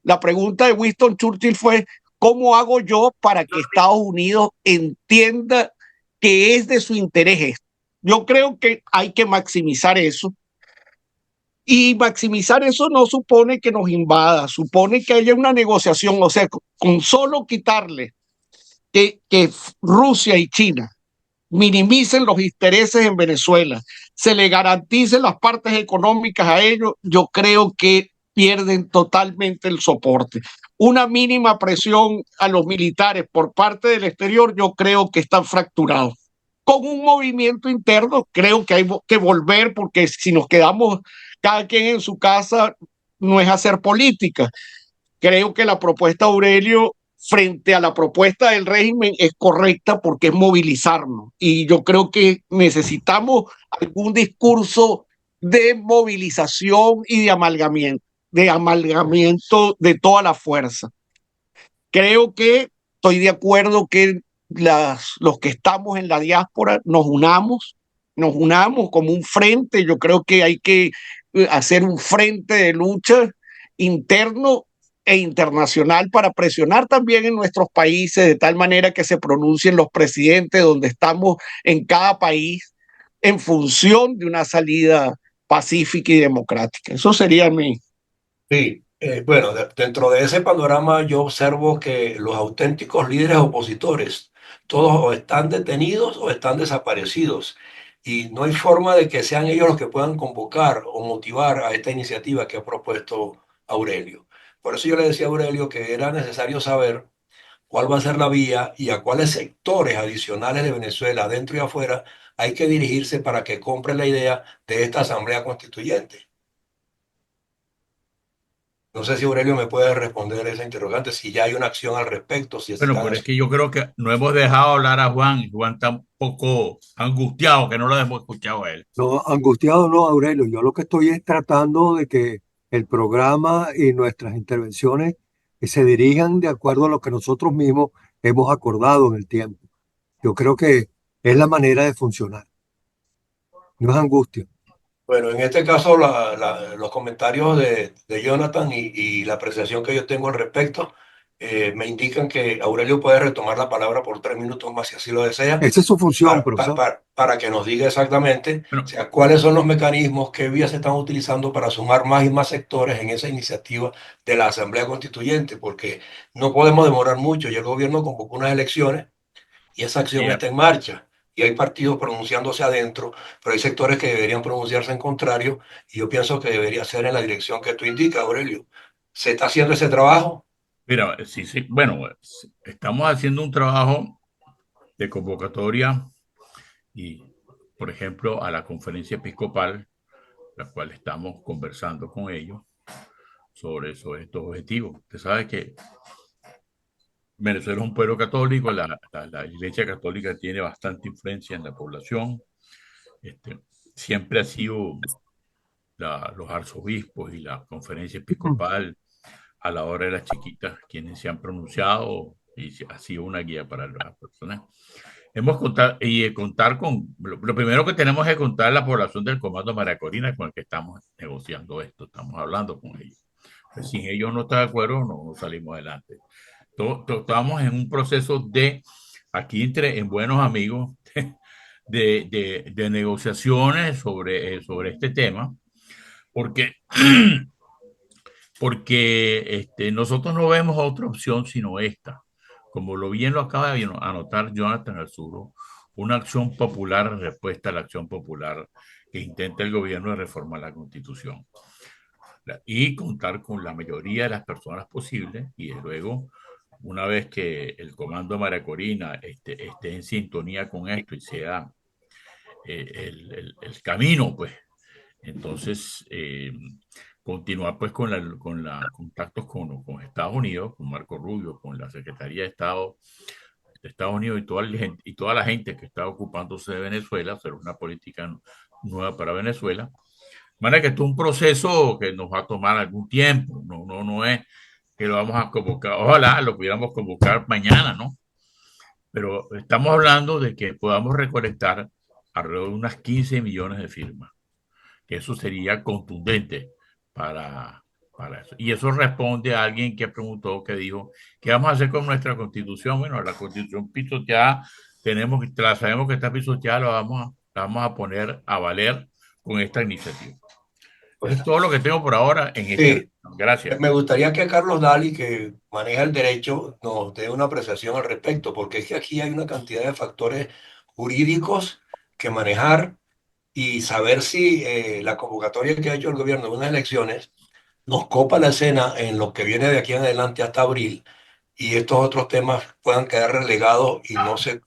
La pregunta de Winston Churchill fue, ¿cómo hago yo para que Estados Unidos entienda que es de su interés esto? Yo creo que hay que maximizar eso. Y maximizar eso no supone que nos invada, supone que haya una negociación, o sea, con solo quitarle que Rusia y China minimicen los intereses en Venezuela, se le garanticen las partes económicas a ellos, yo creo que pierden totalmente el soporte. Una mínima presión a los militares por parte del exterior, yo creo que están fracturados. Con un movimiento interno, creo que hay que volver, porque si nos quedamos cada quien en su casa, no es hacer política. Creo que la propuesta de Aurelio frente a la propuesta del régimen es correcta porque es movilizarnos. Y yo creo que necesitamos algún discurso de movilización y de amalgamiento de toda la fuerza. Creo que estoy de acuerdo que los que estamos en la diáspora nos unamos como un frente. Yo creo que hay que hacer un frente de lucha interno e internacional para presionar también en nuestros países de tal manera que se pronuncien los presidentes donde estamos en cada país en función de una salida pacífica y democrática. Eso sería mi... Sí, bueno, dentro de ese panorama yo observo que los auténticos líderes opositores, todos o están detenidos o están desaparecidos. Y no hay forma de que sean ellos los que puedan convocar o motivar a esta iniciativa que ha propuesto Aurelio. Por eso yo le decía a Aurelio que era necesario saber cuál va a ser la vía y a cuáles sectores adicionales de Venezuela, dentro y afuera, hay que dirigirse para que compren la idea de esta asamblea constituyente. No sé si Aurelio me puede responder esa interrogante, si ya hay una acción al respecto, si Bueno, están... pero es que yo creo que no hemos dejado hablar a Juan. Juan está un poco angustiado, que no lo hemos escuchado a él. No, angustiado no, Aurelio. Yo lo que estoy es tratando de que el programa y nuestras intervenciones se dirijan de acuerdo a lo que nosotros mismos hemos acordado en el tiempo. Yo creo que es la manera de funcionar. No es angustia. Bueno, en este caso los comentarios de Jonathan y la apreciación que yo tengo al respecto me indican que Aurelio puede retomar la palabra por 3 minutos más si así lo desea, Esa es su función, profesor. para que nos diga exactamente, o Bueno, sea, cuáles son los mecanismos, qué vías se están utilizando para sumar más y más sectores en esa iniciativa de la Asamblea Constituyente, porque no podemos demorar mucho. Ya el gobierno convocó unas elecciones y esa acción yeah. está en marcha. Y hay partidos pronunciándose adentro, pero hay sectores que deberían pronunciarse en contrario, y yo pienso que debería ser en la dirección que tú indicas, Aurelio. ¿Se está haciendo ese trabajo? Mira, sí, sí, bueno, estamos haciendo un trabajo de convocatoria y, por ejemplo, a la conferencia episcopal, la cual estamos conversando con ellos sobre estos objetivos. Usted sabe que Venezuela es un pueblo católico, la Iglesia Católica tiene bastante influencia en la población. Este, siempre ha sido los arzobispos y la conferencia episcopal a la hora de las chiquitas quienes se han pronunciado y ha sido una guía para las personas. Hemos contado y contar con lo primero que tenemos es contar la población del Comando María Corina con el que estamos negociando esto, estamos hablando con ellos. Pues sin ellos no está de acuerdo, no salimos adelante. Estamos en un proceso de aquí en buenos amigos de negociaciones sobre este tema, porque nosotros no vemos otra opción sino esta. Como lo bien lo acaba de anotar Jonathan Arzuro, una acción popular en respuesta a la acción popular que intenta el gobierno de reformar la Constitución y contar con la mayoría de las personas posibles y luego una vez que el Comando María Corina esté en sintonía con esto y sea el camino, pues entonces continuar pues con contactos con Estados Unidos, con Marco Rubio, con la Secretaría de Estado de Estados Unidos y toda la gente que está ocupándose de Venezuela, hacer una política nueva para Venezuela. De manera que esto es un proceso que nos va a tomar algún tiempo, no es que lo vamos a convocar, ojalá lo pudiéramos convocar mañana, ¿no? Pero estamos hablando de que podamos recolectar alrededor de unas 15 millones de firmas, que eso sería contundente para eso. Y eso responde a alguien que preguntó, que dijo, ¿qué vamos a hacer con nuestra constitución? Bueno, la constitución pisoteada, sabemos que está pisoteada, la vamos a poner a valer con esta iniciativa. Pues, es todo lo que tengo por ahora en esta sí, reunión. Gracias. me gustaría que Carlos Dali, que maneja el derecho, nos dé una apreciación al respecto, porque es que aquí hay una cantidad de factores jurídicos que manejar y saber si la convocatoria que ha hecho el gobierno de unas elecciones nos copa la escena en lo que viene de aquí en adelante hasta abril y estos otros temas puedan quedar relegados y no se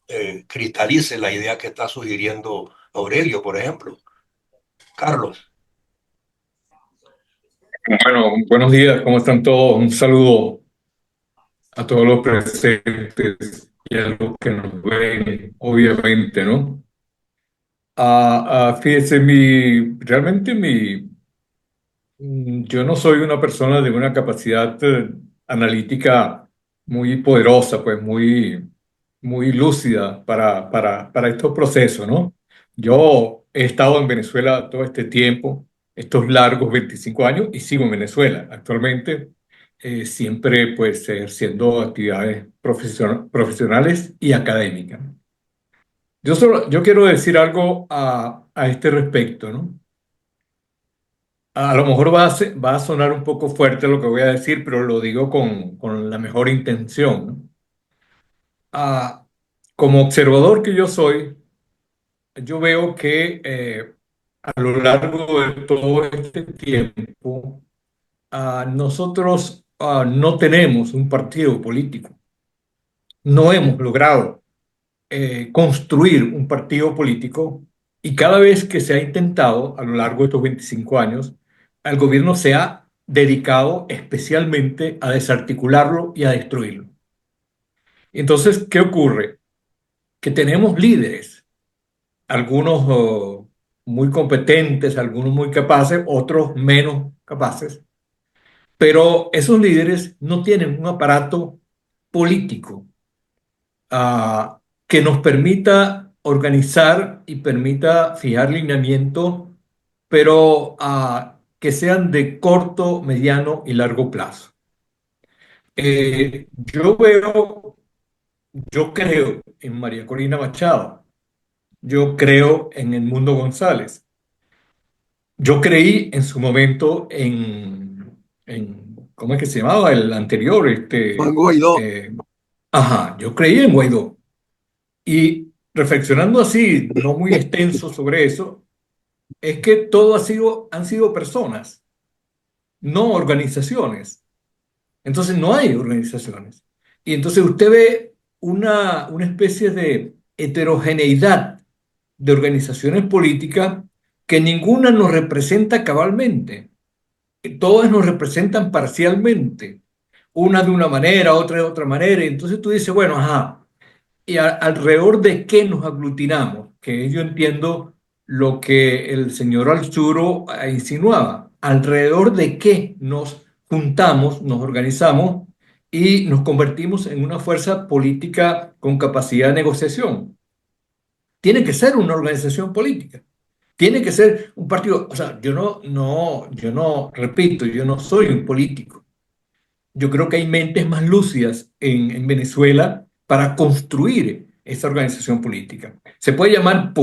cristalice la idea que está sugiriendo Aurelio, por ejemplo. Carlos. Bueno, buenos días, ¿cómo están todos? Un saludo a todos los presentes y a los que nos ven, obviamente, ¿no? Fíjese, yo no soy una persona de una capacidad analítica muy poderosa, pues muy lúcida para estos procesos, ¿no? Yo he estado en Venezuela todo este tiempo, estos largos 25 años, y sigo en Venezuela actualmente, siempre pues ejerciendo actividades profesionales y académicas. Yo quiero decir algo a este respecto, ¿no? A lo mejor va a sonar un poco fuerte lo que voy a decir, pero lo digo con la mejor intención, ¿no? Ah, Como observador que yo soy, yo veo que a lo largo de todo este tiempo, nosotros no tenemos un partido político. No hemos logrado construir un partido político y cada vez que se ha intentado a lo largo de estos 25 años, el gobierno se ha dedicado especialmente a desarticularlo y a destruirlo. Entonces, ¿qué ocurre? Que tenemos líderes, algunos muy competentes, algunos muy capaces, otros menos capaces, pero esos líderes no tienen un aparato político que nos permita organizar y permita fijar lineamientos, pero que sean de corto, mediano y largo plazo. Yo veo, yo creo en María Corina Machado, yo creo en Edmundo González, yo creí en su momento ¿cómo es que se llamaba el anterior? Juan Guaidó. Yo creí en Guaidó. Y reflexionando así, no muy extenso sobre eso, es que todo han sido personas, no organizaciones. Entonces no hay organizaciones. Y entonces usted ve una especie de heterogeneidad de organizaciones políticas que ninguna nos representa cabalmente. Todas nos representan parcialmente. Una de una manera, otra de otra manera. Y entonces tú dices, bueno, ajá, ¿y alrededor de qué nos aglutinamos? Que yo entiendo lo que el señor Alzuro insinuaba. ¿Alrededor de qué nos juntamos, nos organizamos y nos convertimos en una fuerza política con capacidad de negociación? Tiene que ser una organización política. Tiene que ser un partido. O sea, yo no, repito, yo no soy un político. Yo creo que hay mentes más lúcidas en Venezuela para construir esa organización política. Se puede llamar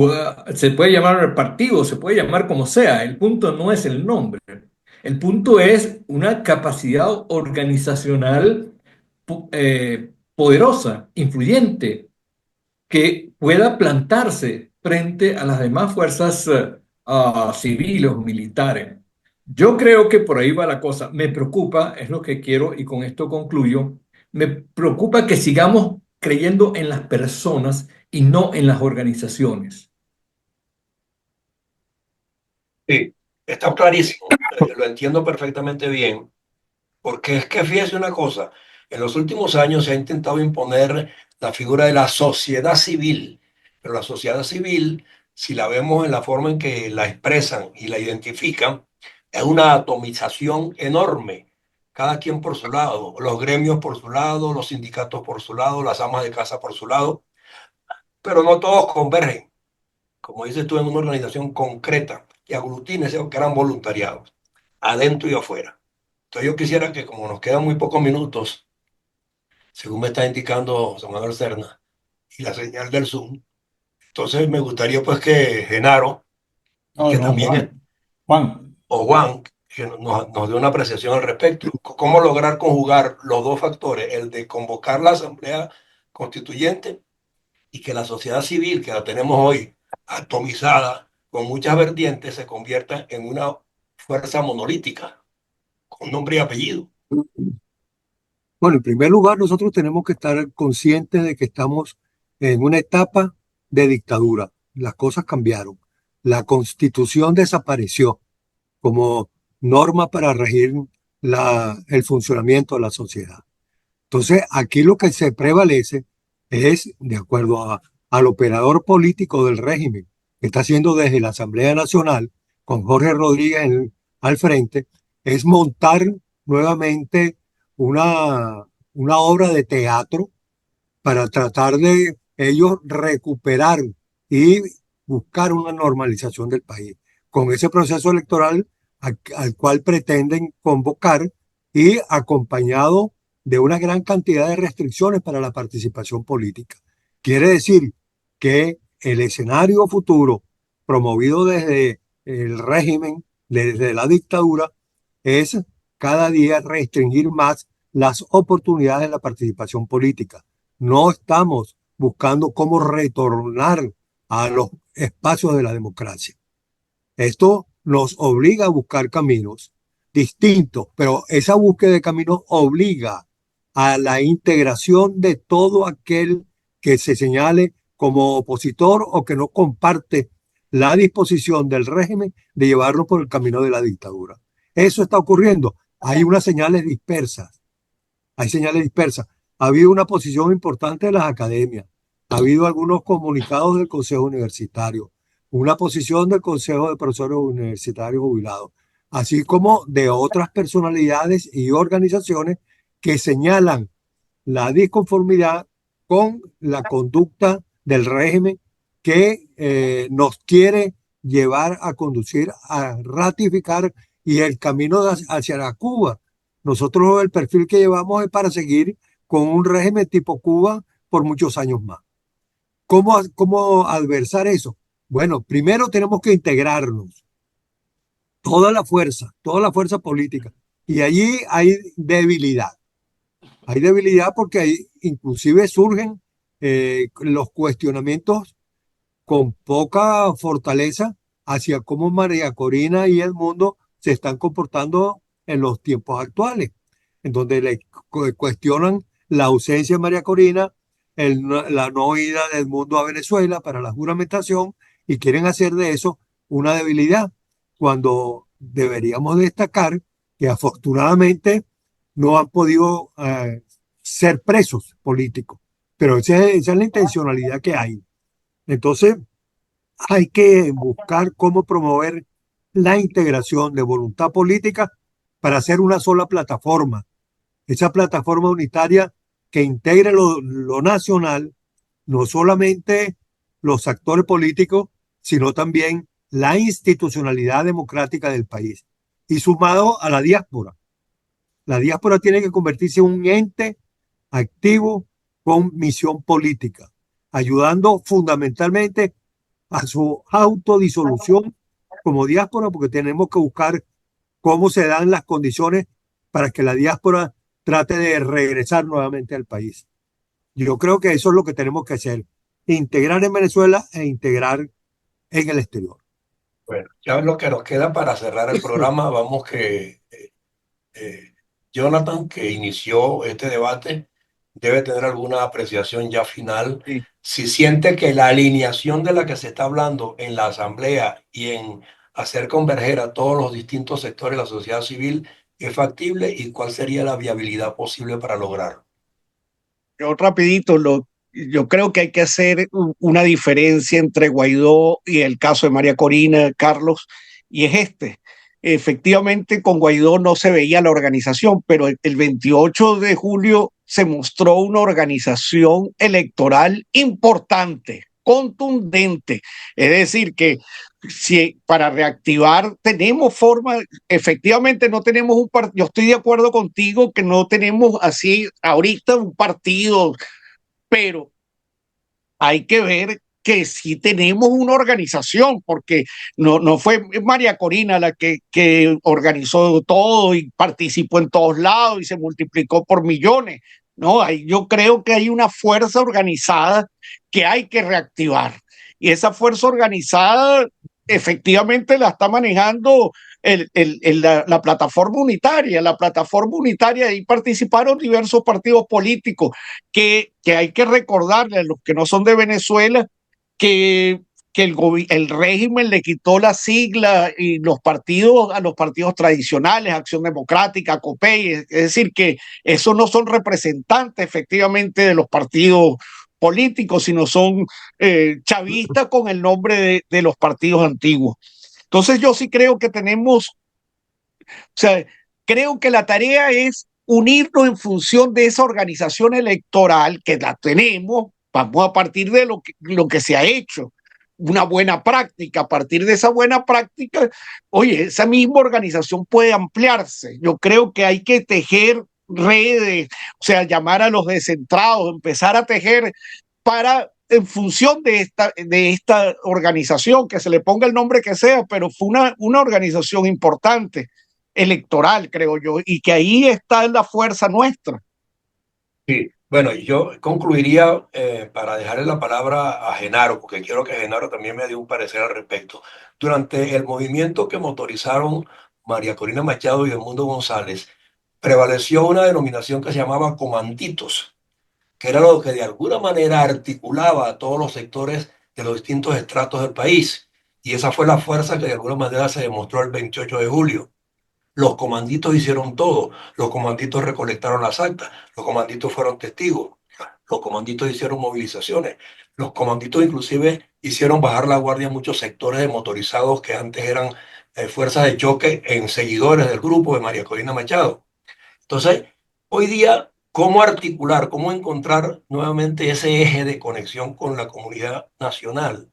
partido, se puede llamar como sea. El punto no es el nombre. El punto es una capacidad organizacional poderosa, influyente, que pueda plantarse frente a las demás fuerzas civiles o militares. Yo creo que por ahí va la cosa. Me preocupa, es lo que quiero y con esto concluyo, me preocupa que sigamos creyendo en las personas y no en las organizaciones. Sí, está clarísimo, lo entiendo perfectamente bien, porque es que fíjese una cosa, en los últimos años se ha intentado imponer la figura de la sociedad civil, pero la sociedad civil, si la vemos en la forma en que la expresan y la identifican, es una atomización enorme, cada quien por su lado, los gremios por su lado, los sindicatos por su lado, las amas de casa por su lado, pero no todos convergen, como dices tú, en una organización concreta que aglutine ese gran voluntariado, adentro y afuera. Entonces yo quisiera que, como nos quedan muy pocos minutos, según me está indicando San Manuel Serna, y la señal del Zoom, entonces me gustaría pues que Genaro, No, que no, también es, Juan. Juan, o Juan, que nos dé una apreciación al respecto. ¿Cómo lograr conjugar los dos factores, el de convocar la Asamblea Constituyente y que la sociedad civil, que la tenemos hoy atomizada, con muchas vertientes, se convierta en una fuerza monolítica, con nombre y apellido? Bueno, en primer lugar, nosotros tenemos que estar conscientes de que estamos en una etapa de dictadura. Las cosas cambiaron. La Constitución desapareció como norma para regir el funcionamiento de la sociedad. Entonces, aquí lo que se prevalece es, de acuerdo al operador político del régimen, que está haciendo desde la Asamblea Nacional, con Jorge Rodríguez al frente, es montar nuevamente una obra de teatro para tratar de ellos recuperar y buscar una normalización del país, con ese proceso electoral al cual pretenden convocar y acompañado de una gran cantidad de restricciones para la participación política. Quiere decir que el escenario futuro promovido desde el régimen, desde la dictadura, es cada día restringir más las oportunidades de la participación política. No estamos buscando cómo retornar a los espacios de la democracia. Esto nos obliga a buscar caminos distintos, pero esa búsqueda de caminos obliga a la integración de todo aquel que se señale como opositor o que no comparte la disposición del régimen de llevarlo por el camino de la dictadura. Eso está ocurriendo. Hay unas señales dispersas. Hay señales dispersas. Ha habido una posición importante de las academias. Ha habido algunos comunicados del Consejo Universitario, una posición del Consejo de Profesores Universitarios Jubilados, así como de otras personalidades y organizaciones que señalan la disconformidad con la conducta del régimen que nos quiere llevar a conducir, a ratificar y el camino hacia la Cuba. Nosotros el perfil que llevamos es para seguir con un régimen tipo Cuba por muchos años más. ¿Cómo adversar eso? Bueno, primero tenemos que integrarnos, toda la fuerza política. Y allí hay debilidad. Hay debilidad porque ahí inclusive surgen los cuestionamientos con poca fortaleza hacia cómo María Corina y el mundo se están comportando en los tiempos actuales, en donde le cuestionan la ausencia de María Corina, la no ida del mundo a Venezuela para la juramentación y quieren hacer de eso una debilidad, cuando deberíamos destacar que afortunadamente no han podido ser presos políticos, pero esa es la intencionalidad que hay. Entonces, hay que buscar cómo promover la integración de voluntad política para hacer una sola plataforma, esa plataforma unitaria que integre lo nacional, no solamente los actores políticos, sino también la institucionalidad democrática del país. Y sumado a la diáspora. La diáspora tiene que convertirse en un ente activo con misión política, ayudando fundamentalmente a su autodisolución como diáspora, porque tenemos que buscar cómo se dan las condiciones para que la diáspora trate de regresar nuevamente al país. Yo creo que eso es lo que tenemos que hacer, integrar en Venezuela e integrar en el exterior. Bueno, ya lo que nos queda para cerrar el programa, vamos que eh, Jonathan, que inició este debate, debe tener alguna apreciación ya final. Sí. Si siente que la alineación de la que se está hablando en la Asamblea y en hacer converger a todos los distintos sectores de la sociedad civil es factible y cuál sería la viabilidad posible para lograrlo. Yo rapidito, yo creo que hay que hacer una diferencia entre Guaidó y el caso de María Corina, Carlos, y es este. Efectivamente, con Guaidó no se veía la organización, pero el 28 de julio se mostró una organización electoral importante, contundente. Es decir, que si para reactivar tenemos forma, efectivamente no tenemos un partido, yo estoy de acuerdo contigo que no tenemos así ahorita un partido, pero hay que ver que sí tenemos una organización, porque no fue María Corina la que organizó todo y participó en todos lados y se multiplicó por millones. No, yo creo que hay una fuerza organizada que hay que reactivar. Y esa fuerza organizada efectivamente la está manejando la plataforma unitaria. La plataforma unitaria, ahí participaron diversos partidos políticos que hay que recordarle a los que no son de Venezuela que, el régimen le quitó la sigla y los partidos a los partidos tradicionales, Acción Democrática, COPEI, es decir, que esos no son representantes efectivamente de los partidos políticos, sino son chavistas con el nombre de los partidos antiguos. Entonces yo sí creo que tenemos, o sea, creo que la tarea es unirnos en función de esa organización electoral que la tenemos. Vamos a partir de lo que se ha hecho, una buena práctica. A partir de esa buena práctica, oye, esa misma organización puede ampliarse. Yo creo que hay que tejer redes, o sea, llamar a los descentrados, empezar a tejer para en función de esta organización, que se le ponga el nombre que sea, pero fue una organización importante, electoral, creo yo, y que ahí está la fuerza nuestra. Sí, bueno, yo concluiría para dejarle la palabra a Genaro, porque quiero que Genaro también me dé un parecer al respecto. Durante el movimiento que motorizaron María Corina Machado y Edmundo González, prevaleció una denominación que se llamaba comanditos, que era lo que de alguna manera articulaba a todos los sectores de los distintos estratos del país. Y esa fue la fuerza que de alguna manera se demostró el 28 de julio. Los comanditos hicieron todo. Los comanditos recolectaron las actas. Los comanditos fueron testigos. Los comanditos hicieron movilizaciones. Los comanditos inclusive hicieron bajar la guardia a muchos sectores de motorizados que antes eran fuerzas de choque en seguidores del grupo de María Corina Machado. Entonces, hoy día, ¿cómo articular, cómo encontrar nuevamente ese eje de conexión con la comunidad nacional?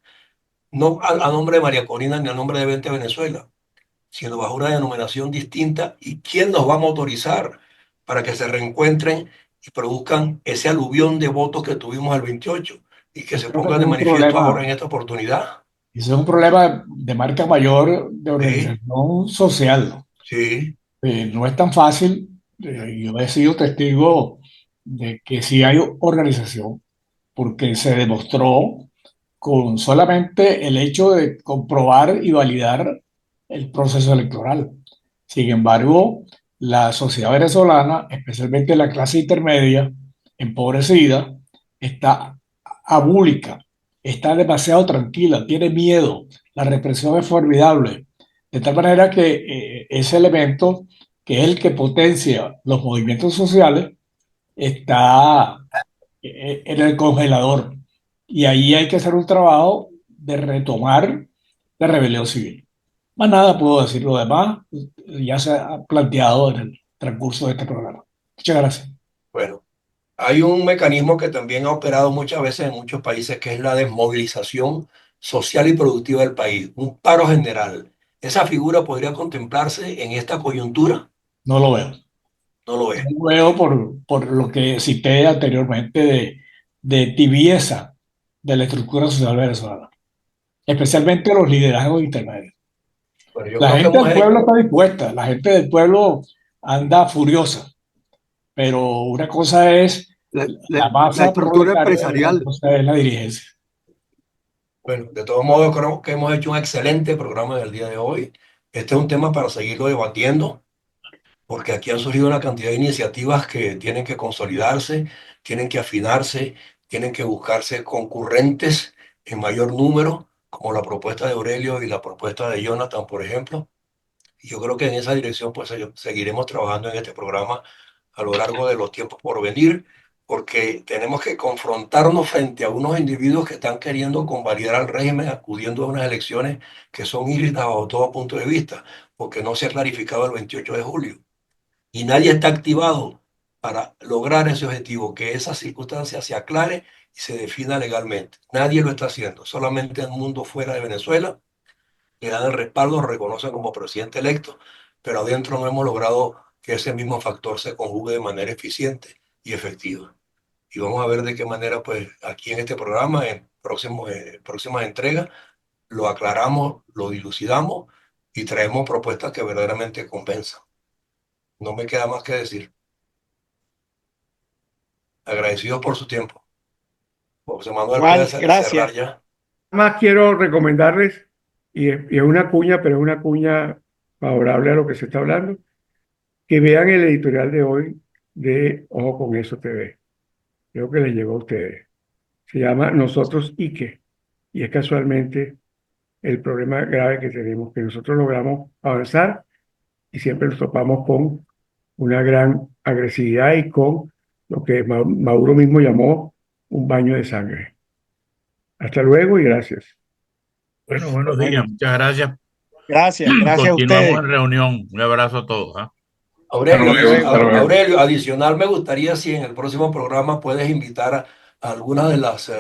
No a nombre de María Corina ni a nombre de 20 Venezuela, sino bajo una denominación distinta. ¿Y quién nos va a motorizar para que se reencuentren y produzcan ese aluvión de votos que tuvimos el 28 y que se Creo que pongan ese de es un manifiesto ahora problema, en esta oportunidad? ese es un problema de marca mayor de Sí, organización social. sí, No es tan fácil. Yo he sido testigo de que sí hay organización, porque se demostró con solamente el hecho de comprobar y validar el proceso electoral. Sin embargo, la sociedad venezolana, especialmente la clase intermedia, empobrecida, está abúlica, está demasiado tranquila, tiene miedo, la represión es formidable, de tal manera que ese elemento, que es el que potencia los movimientos sociales, está en el congelador. Y ahí hay que hacer un trabajo de retomar la rebelión civil. Más nada puedo decir, lo demás ya se ha planteado en el transcurso de este programa. Muchas gracias. bueno. Hay un mecanismo que también ha operado muchas veces en muchos países, que es la desmovilización social y productiva del país, un paro general. ¿Esa figura podría contemplarse en esta coyuntura? No lo veo. No lo No es. lo veo por lo que cité anteriormente de tibieza de la estructura social venezolana, especialmente los liderazgos intermedios. Bueno, yo La creo que gente hemos del pueblo está dispuesta, la gente del pueblo anda furiosa, pero una cosa es la La masa estructura proletaria y otra empresarial, cosa es la dirigencia. bueno, de todos modos, creo que hemos hecho un excelente programa del día de hoy. Este es un tema para seguirlo debatiendo, porque aquí han surgido una cantidad de iniciativas que tienen que consolidarse, tienen que afinarse, tienen que buscarse concurrentes en mayor número, como la propuesta de Aurelio y la propuesta de Jonathan, por ejemplo. Y yo creo que en esa dirección pues seguiremos trabajando en este programa a lo largo de los tiempos por venir, porque tenemos que confrontarnos frente a unos individuos que están queriendo convalidar al régimen acudiendo a unas elecciones que son híbridas bajo todo punto de vista, porque no se ha clarificado el 28 de julio. Y nadie está activado para lograr ese objetivo, que esa circunstancia se aclare y se defina legalmente. Nadie lo está haciendo, solamente el mundo fuera de Venezuela le dan el respaldo, lo reconocen como presidente electo, pero adentro no hemos logrado que ese mismo factor se conjugue de manera eficiente y efectiva. y vamos a ver de qué manera, pues, aquí en este programa, en próximas entregas, lo aclaramos, lo dilucidamos y traemos propuestas que verdaderamente convenzan. No me queda más que decir. Agradecidos por su tiempo. José Manuel puede Igual, cerrar gracias. ya. Más quiero recomendarles, y es una cuña, pero es una cuña favorable a lo que se está hablando, que vean el editorial de hoy de Ojo con Eso TV. Creo que les llegó a ustedes. Se llama Nosotros y qué. Y es casualmente el problema grave que tenemos, que nosotros logramos avanzar y siempre nos topamos con una gran agresividad y con lo que Maduro mismo llamó un baño de sangre. Hasta luego y gracias. Bueno, buenos días, Bueno, muchas gracias. gracias a Continuamos ustedes. en reunión. Un abrazo a todos. ¿Ah? Hasta Aurelio, luego, hasta luego. Aurelio, adicional, me gustaría si en el próximo programa puedes invitar a algunas de las